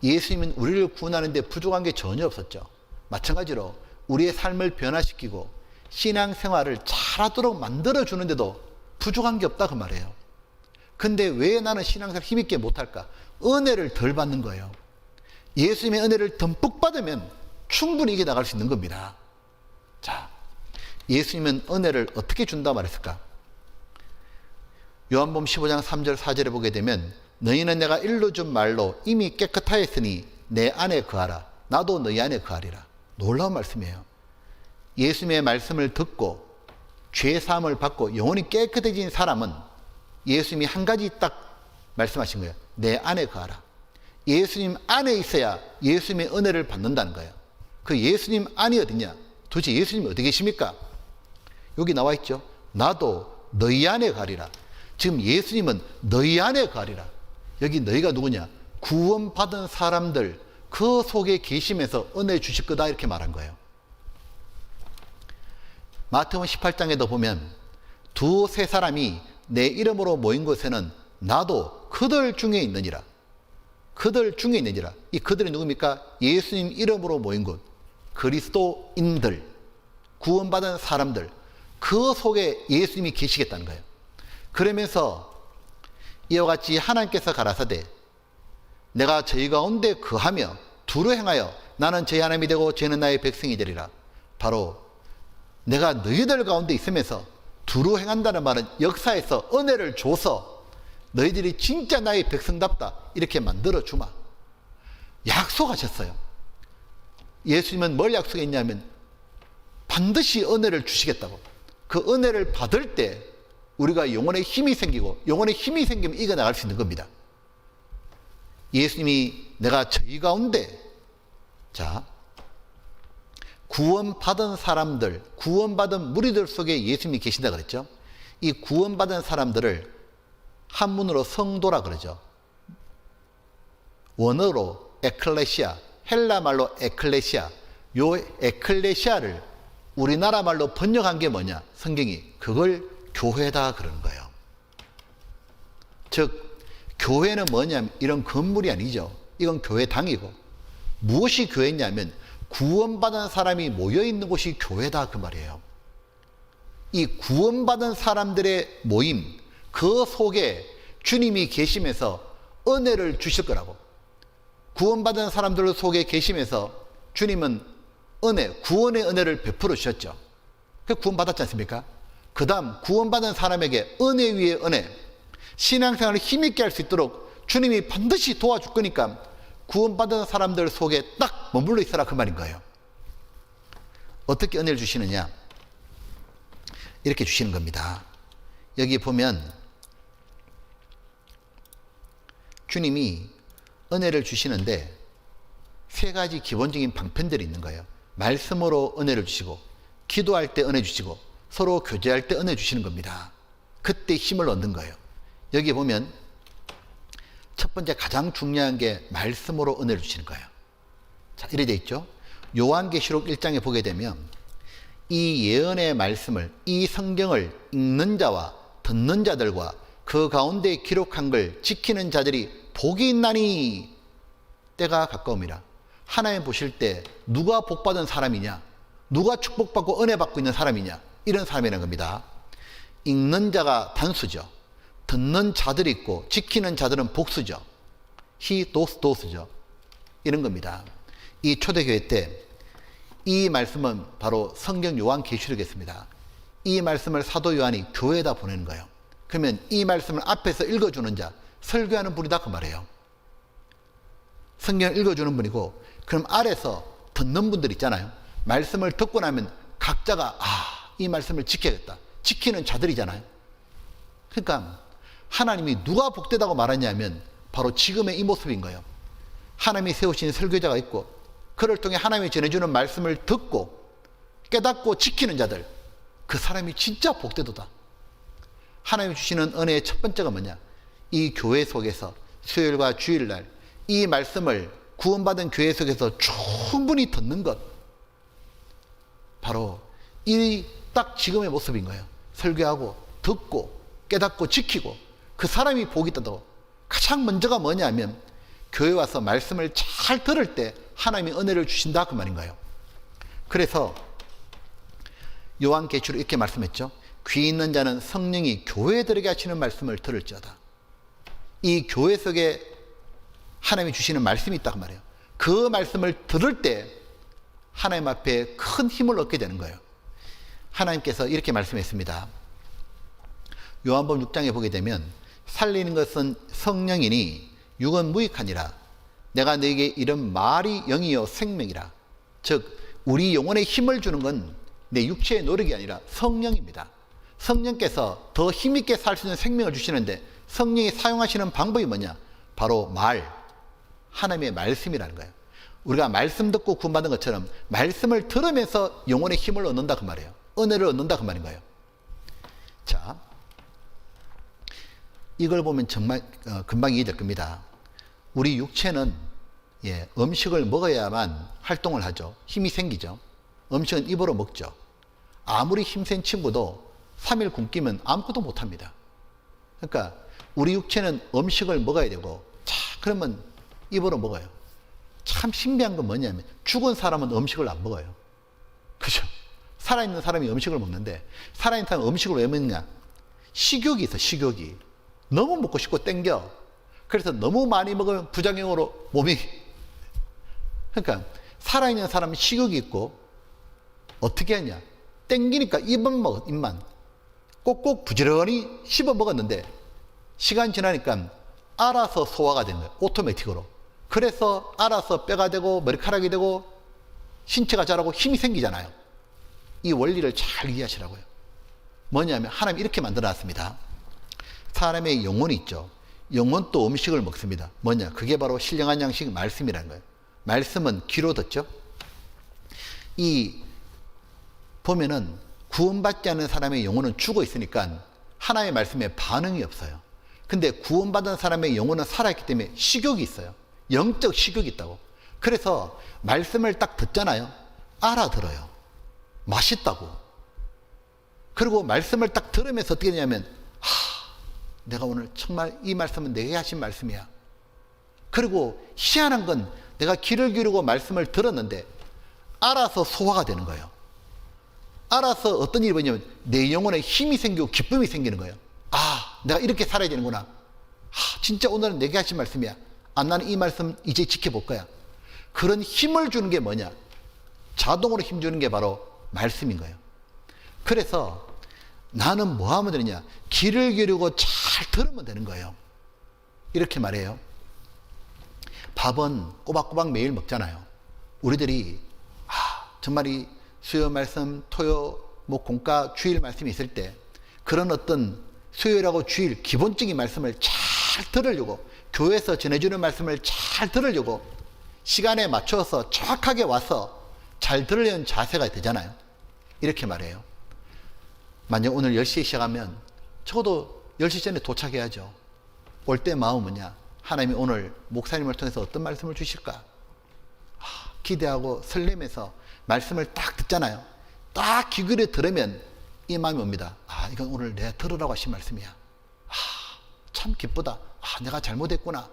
예수님은 우리를 구원하는데 부족한 게 전혀 없었죠. 마찬가지로 우리의 삶을 변화시키고 신앙생활을 잘하도록 만들어주는데도 부족한 게 없다 그 말이에요. 근데 왜 나는 신앙생활 힘있게 못할까? 은혜를 덜 받는 거예요. 예수님의 은혜를 듬뿍 받으면 충분히 이겨 나갈 수 있는 겁니다. 자, 예수님은 은혜를 어떻게 준다 말했을까? 요한복음 15장 3절 4절에 보게 되면 너희는 내가 일러 준 말로 이미 깨끗하였으니 내 안에 거하라. 나도 너희 안에 거하리라. 놀라운 말씀이에요. 예수님의 말씀을 듣고 죄사함을 받고 영혼이 깨끗해진 사람은 예수님이 한 가지 딱 말씀하신 거예요. 내 안에 거하라. 예수님 안에 있어야 예수님의 은혜를 받는다는 거예요. 그 예수님 안이 어디냐? 도대체 예수님이 어디 계십니까? 여기 나와 있죠. 나도 너희 안에 가리라. 지금 예수님은 너희 안에 거하리라. 여기 너희가 누구냐? 구원받은 사람들, 그 속에 계시면서 은혜 주실 거다 이렇게 말한 거예요. 마태복음 18장에도 보면 두세 사람이 내 이름으로 모인 곳에는 나도 그들 중에 있느니라. 그들 중에 있느니라. 이 그들이 누굽니까? 예수님 이름으로 모인 곳, 그리스도인들, 구원받은 사람들, 그 속에 예수님이 계시겠다는 거예요. 그러면서 이와 같이 하나님께서 가라사대 내가 저희 가운데 거하며 두루 행하여 나는 저희 하나님이 되고 저희는 나의 백성이 되리라. 바로 내가 너희들 가운데 있으면서 두루 행한다는 말은 역사에서 은혜를 줘서 너희들이 진짜 나의 백성답다 이렇게 만들어 주마. 약속하셨어요. 예수님은 뭘 약속했냐면 반드시 은혜를 주시겠다고. 그 은혜를 받을 때 우리가 영혼의 힘이 생기고, 영혼의 힘이 생기면 이겨나갈 수 있는 겁니다. 예수님이 내가 저희 가운데, 자, 구원받은 사람들, 구원받은 무리들 속에 예수님이 계신다 그랬죠. 이 구원받은 사람들을 한문으로 성도라 그러죠. 원어로 에클레시아, 헬라 말로 에클레시아. 요 에클레시아를 우리나라 말로 번역한 게 뭐냐? 성경이 그걸 교회다 그러는 거예요. 즉 교회는 뭐냐면 이런 건물이 아니죠. 이건 교회당이고, 무엇이 교회냐면 구원받은 사람이 모여있는 곳이 교회다 그 말이에요. 이 구원받은 사람들의 모임, 그 속에 주님이 계시면서 은혜를 주실 거라고. 구원받은 사람들 속에 계시면서 주님은 은혜, 구원의 은혜를 베풀어 주셨죠. 그 구원받았지 않습니까? 그 다음 구원받은 사람에게 은혜 위에 은혜, 신앙생활을 힘있게 할 수 있도록 주님이 반드시 도와줄 거니까 구원받은 사람들 속에 딱 머물러 있어라 그 말인 거예요. 어떻게 은혜를 주시느냐? 이렇게 주시는 겁니다. 여기 보면 주님이 은혜를 주시는데 세 가지 기본적인 방편들이 있는 거예요. 말씀으로 은혜를 주시고, 기도할 때 은혜 주시고, 서로 교제할 때 은혜 주시는 겁니다. 그때 힘을 얻는 거예요. 여기 보면 첫 번째 가장 중요한 게 말씀으로 은혜를 주시는 거예요. 자, 이래 돼 있죠. 요한계시록 1장에 보게 되면 이 예언의 말씀을, 이 성경을 읽는 자와 듣는 자들과 그 가운데 기록한 걸 지키는 자들이 복이 있나니 때가 가까움이라. 하나님 보실 때 누가 복받은 사람이냐, 누가 축복받고 은혜 받고 있는 사람이냐, 이런 사람이라는 겁니다. 읽는 자가 단수죠. 듣는 자들이 있고 지키는 자들은 복수죠. 히 도스 도스죠. 이런 겁니다. 이 초대교회 때 이 말씀은 바로 성경 요한계시록이었습니다. 이 말씀을 사도 요한이 교회에다 보내는 거예요. 그러면 이 말씀을 앞에서 읽어주는 자, 설교하는 분이다 그 말이에요. 성경을 읽어주는 분이고, 그럼 아래서 듣는 분들 있잖아요. 말씀을 듣고 나면 각자가 이 말씀을 지켜야겠다, 지키는 자들이잖아요. 그러니까 하나님이 누가 복되다고 말하냐면 바로 지금의 이 모습인 거예요. 하나님이 세우신 설교자가 있고, 그를 통해 하나님이 전해주는 말씀을 듣고 깨닫고 지키는 자들, 그 사람이 진짜 복되도다. 하나님이 주시는 은혜의 첫 번째가 뭐냐? 이 교회 속에서 수요일과 주일날 이 말씀을 구원받은 교회 속에서 충분히 듣는 것, 바로 이 딱 지금의 모습인 거예요. 설교하고 듣고 깨닫고 지키고 그 사람이 복이 있다고. 가장 먼저가 뭐냐면 교회 와서 말씀을 잘 들을 때 하나님이 은혜를 주신다 그 말인 거예요. 그래서 요한계시록 이렇게 말씀했죠. 귀 있는 자는 성령이 교회들에게 하시는 말씀을 들을지어다. 이 교회 속에 하나님이 주시는 말씀이 있다 그 말이에요. 그 말씀을 들을 때 하나님 앞에 큰 힘을 얻게 되는 거예요. 하나님께서 이렇게 말씀했습니다. 요한복음 6장에 보게 되면 살리는 것은 성령이니 육은 무익하니라. 내가 너에게 이런 말이 영이요 생명이라. 즉 우리 영혼에 힘을 주는 건 내 육체의 노력이 아니라 성령입니다. 성령께서 더 힘있게 살 수 있는 생명을 주시는데 성령이 사용하시는 방법이 뭐냐? 바로 말, 하나님의 말씀이라는 거예요. 우리가 말씀 듣고 구원받은 것처럼 말씀을 들으면서 영혼의 힘을 얻는다 그 말이에요. 은혜를 얻는다 그 말인 거예요. 자, 이걸 보면 정말 금방 이해될 겁니다. 우리 육체는 음식을 먹어야만 활동을 하죠. 힘이 생기죠. 음식은 입으로 먹죠. 아무리 힘센 친구도 3일 굶기면 아무것도 못합니다. 그러니까 우리 육체는 음식을 먹어야 되고, 자 그러면 입으로 먹어요. 참 신비한 건 뭐냐면 죽은 사람은 음식을 안 먹어요. 그죠? 살아있는 사람이 음식을 먹는데, 살아있는 사람은 음식을 왜 먹느냐? 식욕이 있어. 식욕이 너무 먹고 싶고 땡겨. 그래서 너무 많이 먹으면 부작용으로 몸이, 그러니까 살아있는 사람은 식욕이 있고 어떻게 하냐? 땡기니까 입만 꼭꼭 부지런히 씹어 먹었는데 시간 지나니까 알아서 소화가 되는 거예요. 오토매틱으로. 그래서 알아서 뼈가 되고 머리카락이 되고 신체가 자라고 힘이 생기잖아요. 이 원리를 잘 이해하시라고요. 뭐냐면 하나님이 이렇게 만들어놨습니다. 사람의 영혼이 있죠. 영혼도 음식을 먹습니다. 뭐냐? 그게 바로 신령한 양식 말씀이라는 거예요. 말씀은 귀로 듣죠. 이 보면은 구원받지 않은 사람의 영혼은 죽어 있으니까 하나님의 말씀에 반응이 없어요. 근데 구원받은 사람의 영혼은 살아있기 때문에 식욕이 있어요. 영적 식욕이 있다고. 그래서 말씀을 딱 듣잖아요. 알아들어요. 맛있다고. 그리고 말씀을 딱 들으면서 어떻게 되냐면, 내가 오늘 정말 이 말씀은 내게 하신 말씀이야. 그리고 희한한 건 내가 귀를 기울이고 말씀을 들었는데 알아서 소화가 되는 거예요. 알아서 어떤 일이 뭐냐면 내 영혼에 힘이 생기고 기쁨이 생기는 거예요. 내가 이렇게 살아야 되는구나. 진짜 오늘은 내게 하신 말씀이야. 나는 이 말씀 이제 지켜볼 거야. 그런 힘을 주는 게 뭐냐? 자동으로 힘 주는 게 바로 말씀인 거예요. 그래서 나는 뭐 하면 되느냐? 귀를 기울이고 잘 들으면 되는 거예요. 이렇게 말해요. 밥은 꼬박꼬박 매일 먹잖아요. 우리들이 정말 이 수요 말씀, 토요, 공과 주일 말씀이 있을 때 그런 어떤 수요일하고 주일 기본적인 말씀을 잘 들으려고, 교회에서 전해주는 말씀을 잘 들으려고 시간에 맞춰서 정확하게 와서 잘 들으려는 자세가 되잖아요. 이렇게 말해요. 만약 오늘 10시에 시작하면 적어도 10시 전에 도착해야죠. 올 때 마음은 뭐냐? 하나님이 오늘 목사님을 통해서 어떤 말씀을 주실까? 기대하고 설레면서 말씀을 딱 듣잖아요. 딱 귀 기울여 들으면 이 마음이 옵니다. 이건 오늘 내가 들으라고 하신 말씀이야. 참 기쁘다. 내가 잘못했구나.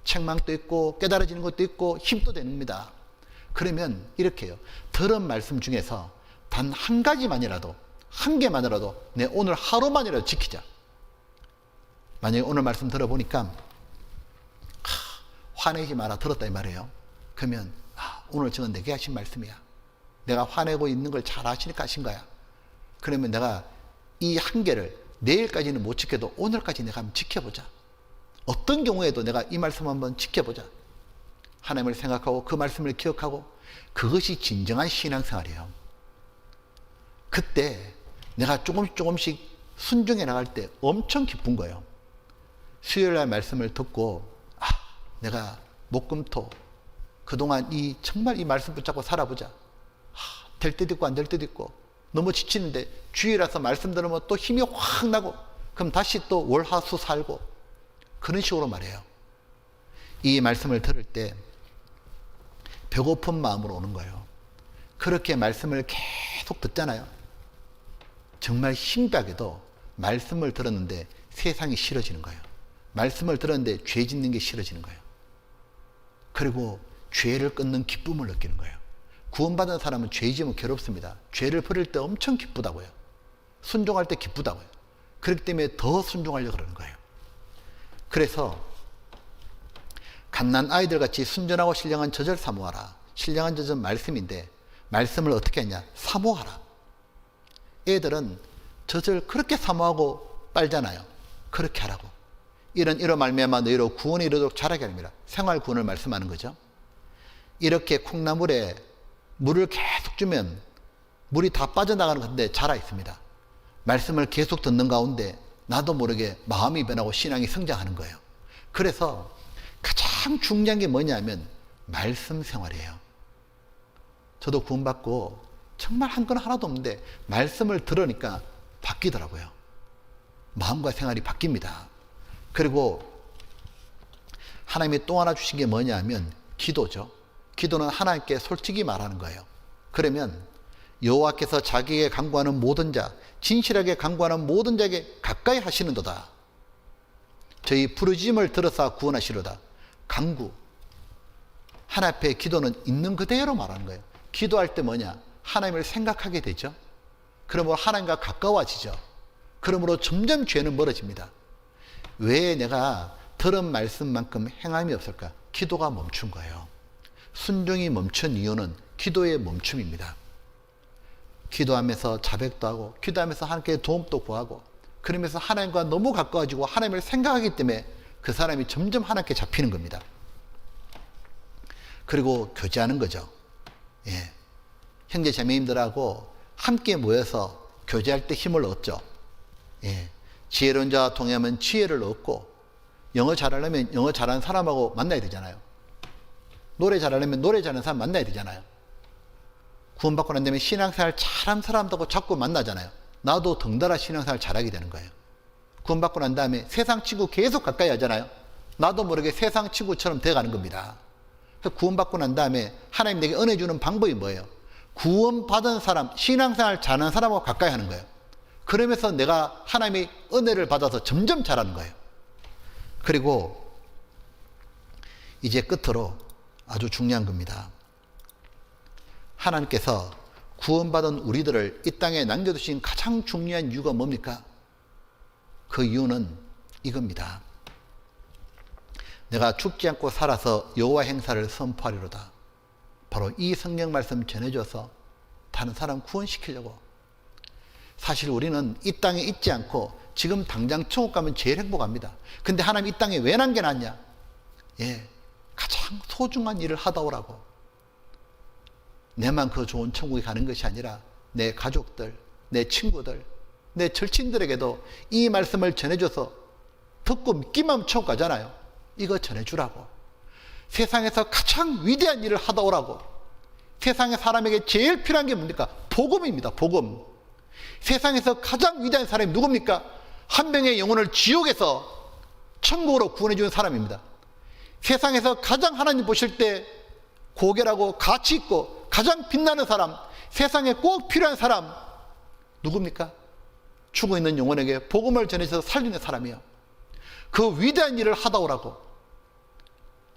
책망도 있고 깨달아지는 것도 있고 힘도 됩니다. 그러면 이렇게 해요. 들은 말씀 중에서 단 한 가지만이라도, 한 개만이라도 내 오늘 하루만이라도 지키자. 만약에 오늘 말씀 들어보니까 화내지 마라 들었다 이 말이에요. 그러면 오늘 저는 내게 하신 말씀이야. 내가 화내고 있는 걸 잘 아시니까 하신 거야. 그러면 내가 이 한계를 내일까지는 못 지켜도 오늘까지 내가 한번 지켜보자. 어떤 경우에도 내가 이 말씀 한번 지켜보자. 하나님을 생각하고 그 말씀을 기억하고, 그것이 진정한 신앙생활이에요. 그때 내가 조금씩 순종해 나갈 때 엄청 기쁜 거예요. 수요일날 말씀을 듣고 내가 목금토 그동안 정말 이 말씀 붙잡고 살아보자. 될 때도 있고 안 될 때도 있고 너무 지치는데 주일이라서 말씀 들으면 또 힘이 확 나고, 그럼 다시 또 월화수 살고, 그런 식으로 말해요. 이 말씀을 들을 때 배고픈 마음으로 오는 거예요. 그렇게 말씀을 계속 듣잖아요. 정말 신기하게도 말씀을 들었는데 세상이 싫어지는 거예요. 말씀을 들었는데 죄 짓는 게 싫어지는 거예요. 그리고 죄를 끊는 기쁨을 느끼는 거예요. 구원받은 사람은 죄 지으면 괴롭습니다. 죄를 버릴 때 엄청 기쁘다고요. 순종할 때 기쁘다고요. 그렇기 때문에 더 순종하려고 그러는 거예요. 그래서 갓난 아이들 같이 순전하고 신령한 젖을 사모하라. 신령한 젖은 말씀인데 말씀을 어떻게 하냐? 사모하라. 애들은 젖을 그렇게 사모하고 빨잖아요. 그렇게 하라고. 이로 말미암아 너희로 구원이 이르도록 자라게 합니다. 생활 구원을 말씀하는 거죠. 이렇게 콩나물에 물을 계속 주면 물이 다 빠져나가는 건데 자라 있습니다. 말씀을 계속 듣는 가운데 나도 모르게 마음이 변하고 신앙이 성장하는 거예요. 그래서 가장 중요한 게 뭐냐면 말씀 생활이에요. 저도 구원받고 정말 한 건 하나도 없는데 말씀을 들으니까 바뀌더라고요. 마음과 생활이 바뀝니다. 그리고 하나님이 또 하나 주신 게 뭐냐 하면 기도죠. 기도는 하나님께 솔직히 말하는 거예요. 그러면 여호와께서 자기에게 간구하는 모든 자, 진실하게 간구하는 모든 자에게 가까이 하시는도다. 저희 부르짖음을 들어서 구원하시로다. 간구. 하나님 앞에 기도는 있는 그대로 말하는 거예요. 기도할 때 뭐냐? 하나님을 생각하게 되죠. 그러므로 하나님과 가까워지죠. 그러므로 점점 죄는 멀어집니다. 왜 내가 들은 말씀만큼 행함이 없을까? 기도가 멈춘 거예요. 순종이 멈춘 이유는 기도의 멈춤입니다. 기도하면서 자백도 하고, 기도하면서 하나님께 도움도 구하고, 그러면서 하나님과 너무 가까워지고 하나님을 생각하기 때문에 그 사람이 점점 하나님께 잡히는 겁니다. 그리고 교제하는 거죠. 예. 형제 자매님들하고 함께 모여서 교제할 때 힘을 얻죠. 예. 지혜로운 자와 동행하면 지혜를 얻고, 영어 잘하려면 영어 잘하는 사람하고 만나야 되잖아요. 노래 잘하려면 노래 잘하는 사람 만나야 되잖아요. 구원받고 난 다음에 신앙생활 잘하는 사람하고 자꾸 만나잖아요. 나도 덩달아 신앙생활 잘하게 되는 거예요. 구원받고 난 다음에 세상 친구 계속 가까이 하잖아요. 나도 모르게 세상 친구처럼 돼가는 겁니다. 구원받고 난 다음에 하나님 내게 은혜 주는 방법이 뭐예요? 구원받은 사람, 신앙생활 잘하는 사람하고 가까이 하는 거예요. 그러면서 내가 하나님의 은혜를 받아서 점점 잘하는 거예요. 그리고 이제 끝으로 아주 중요한 겁니다. 하나님께서 구원받은 우리들을 이 땅에 남겨두신 가장 중요한 이유가 뭡니까? 그 이유는 이겁니다. 내가 죽지 않고 살아서 여호와 행사를 선포하리로다. 바로 이 성경 말씀 전해줘서 다른 사람 구원시키려고. 사실 우리는 이 땅에 있지 않고 지금 당장 천국 가면 제일 행복합니다. 근데 하나님 이 땅에 왜 남겨놨냐? 예, 가장 소중한 일을 하다 오라고. 내만 그 좋은 천국에 가는 것이 아니라 내 가족들, 내 친구들, 내 절친들에게도 이 말씀을 전해줘서 듣고 믿기만 하면 천국 가잖아요. 이거 전해주라고. 세상에서 가장 위대한 일을 하다 오라고. 세상의 사람에게 제일 필요한 게 뭡니까? 복음입니다. 복음. 세상에서 가장 위대한 사람이 누굽니까? 한 명의 영혼을 지옥에서 천국으로 구원해 주는 사람입니다. 세상에서 가장 하나님 보실 때 고결하고 가치 있고 가장 빛나는 사람, 세상에 꼭 필요한 사람 누굽니까? 죽어 있는 영혼에게 복음을 전해서 살리는 사람이요. 그 위대한 일을 하다 오라고.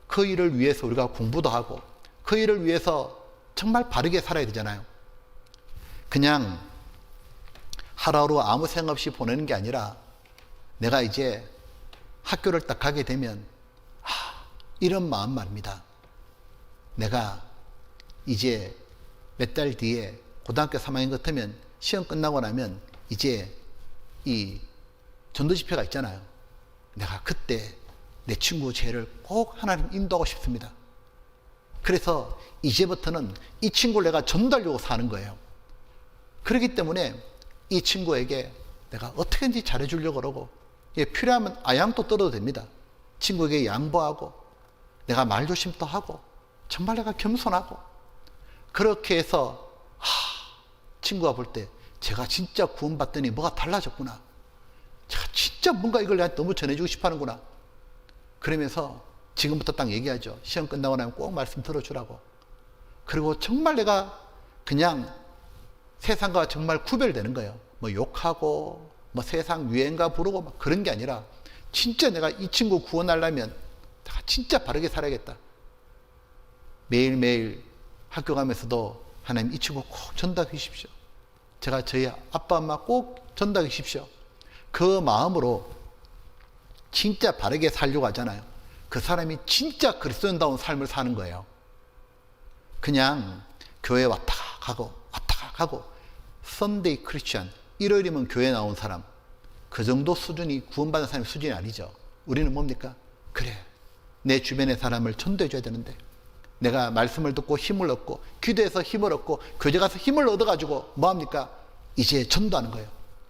그 일을 위해서 우리가 공부도 하고 그 일을 위해서 정말 바르게 살아야 되잖아요. 그냥 하루하루 아무 생각 없이 보내는 게 아니라 내가 이제 학교를 딱 가게 되면 이런 마음 말입니다. 내가 이제 몇 달 뒤에 고등학교 3학년 같으면 시험 끝나고 나면 이제 이 전도 집회가 있잖아요. 내가 그때 내 친구 죄를 꼭 하나님 인도하고 싶습니다. 그래서 이제부터는 이 친구를 내가 전달하려고 사는 거예요. 그렇기 때문에 이 친구에게 내가 어떻게든지 잘해주려고 그러고, 예, 필요하면 아양도 떨어도 됩니다. 친구에게 양보하고 내가 말조심도 하고 정말 내가 겸손하고 그렇게 해서 친구가 볼 때 제가 진짜 구원받더니 뭐가 달라졌구나. 제가 진짜 뭔가 이걸 내가 너무 전해주고 싶어 하는구나. 그러면서 지금부터 딱 얘기하죠. 시험 끝나고 나면 꼭 말씀 들어주라고. 그리고 정말 내가 그냥 세상과 정말 구별되는 거예요. 뭐 욕하고 뭐 세상 유행가 부르고 막 그런 게 아니라 진짜 내가 이 친구 구원하려면 내가 진짜 바르게 살아야겠다. 매일매일 학교 가면서도 하나님 이 친구 꼭 전도해 주십시오. 제가 저희 아빠 엄마 꼭 전도해 주십시오. 그 마음으로 진짜 바르게 살려고 하잖아요. 그 사람이 진짜 그리스도인다운 삶을 사는 거예요. 그냥 교회 왔다가 가고 썬데이 크리스천, 일요일이면 교회 나온 사람, 그 정도 수준이 구원받은 사람의 수준이 아니죠. 우리는 뭡니까? 그래, 내 주변의 사람을 전도해 줘야 되는데 내가 말씀을 듣고 힘을 얻고 기도해서 힘을 얻고 교제 가서 힘을 얻어가지고 뭐합니까? 이제 전도하는 거예요.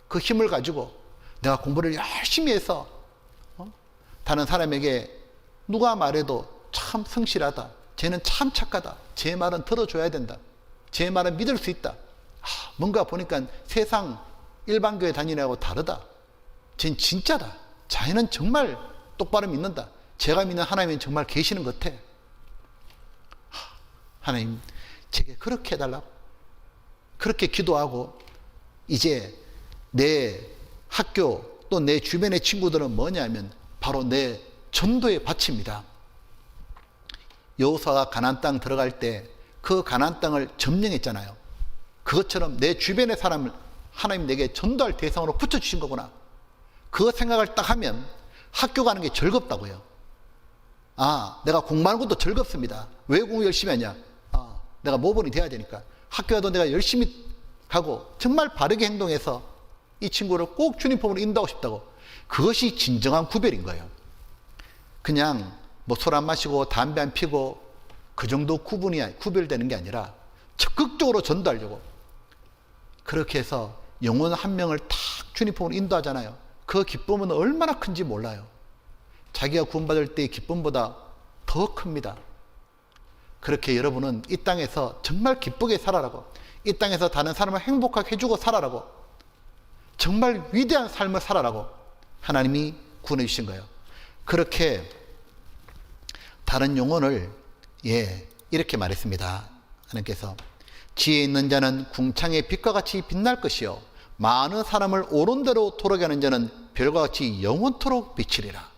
그 힘을 가지고 내가 공부를 열심히 해서 다른 사람에게 누가 말해도 참 성실하다, 쟤는 참 착하다, 제 말은 들어줘야 된다, 제 말은 믿을 수 있다. 뭔가 보니까 세상 일반 교회 다니는 애하고 다르다, 쟤는 진짜다, 자기는 정말 똑바로 믿는다. 제가 믿는 하나님은 정말 계시는 것 같아. 하나님, 제게 그렇게 해달라고. 그렇게 기도하고 이제 내 학교 또 내 주변의 친구들은 뭐냐면 바로 내 전도의 밭입니다. 여호수아가 가나안 땅 들어갈 때 그 가나안 땅을 점령했잖아요. 그것처럼 내 주변의 사람을 하나님 내게 전도할 대상으로 붙여주신 거구나. 그 생각을 딱 하면 학교 가는 게 즐겁다고요. 아, 내가 공부하는 것도 즐겁습니다. 왜 공부 열심히 하냐? 아, 내가 모범이 돼야 되니까. 학교 가도 내가 열심히 가고 정말 바르게 행동해서 이 친구를 꼭 주님 품으로 인도하고 싶다고. 그것이 진정한 구별인 거예요. 그냥 뭐 술 안 마시고 담배 안 피고 그 정도 구별되는 게 아니라 적극적으로 전도하려고. 그렇게 해서 영혼 한 명을 탁 주님 품으로 인도하잖아요. 그 기쁨은 얼마나 큰지 몰라요. 자기가 구원받을 때의 기쁨보다 더 큽니다. 그렇게 여러분은 이 땅에서 정말 기쁘게 살아라고, 이 땅에서 다른 사람을 행복하게 해주고 살아라고, 정말 위대한 삶을 살아라고 하나님이 구원해 주신 거예요. 그렇게 다른 용언을 이렇게 말했습니다. 하나님께서 지혜 있는 자는 궁창의 빛과 같이 빛날 것이요 많은 사람을 옳은 대로 돌아가게 하는 자는 별과 같이 영원토록 비치리라.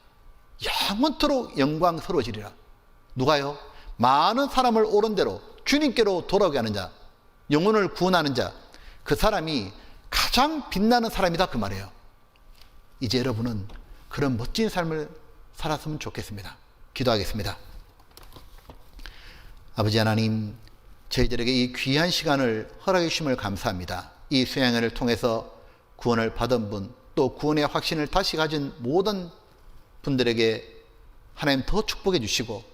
영원토록 영광스러워지리라. 누가요? 많은 사람을 옳은 대로 주님께로 돌아오게 하는 자, 영혼을 구원하는 자, 그 사람이 가장 빛나는 사람이다, 그 말이에요. 이제 여러분은 그런 멋진 삶을 살았으면 좋겠습니다. 기도하겠습니다. 아버지 하나님, 저희들에게 이 귀한 시간을 허락해 주심을 감사합니다. 이 수양회를 통해서 구원을 받은 분, 또 구원의 확신을 다시 가진 모든 분들에게 하나님 더 축복해 주시고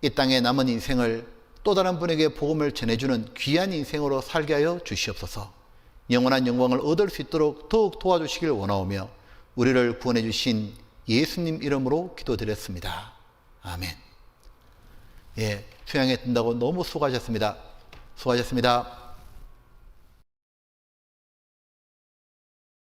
이 땅에 남은 인생을 또 다른 분에게 복음을 전해주는 귀한 인생으로 살게 하여 주시옵소서. 영원한 영광을 얻을 수 있도록 더욱 도와주시길 원하오며 우리를 구원해 주신 예수님 이름으로 기도드렸습니다. 아멘. 수양회 든다고 너무 수고하셨습니다. 수고하셨습니다.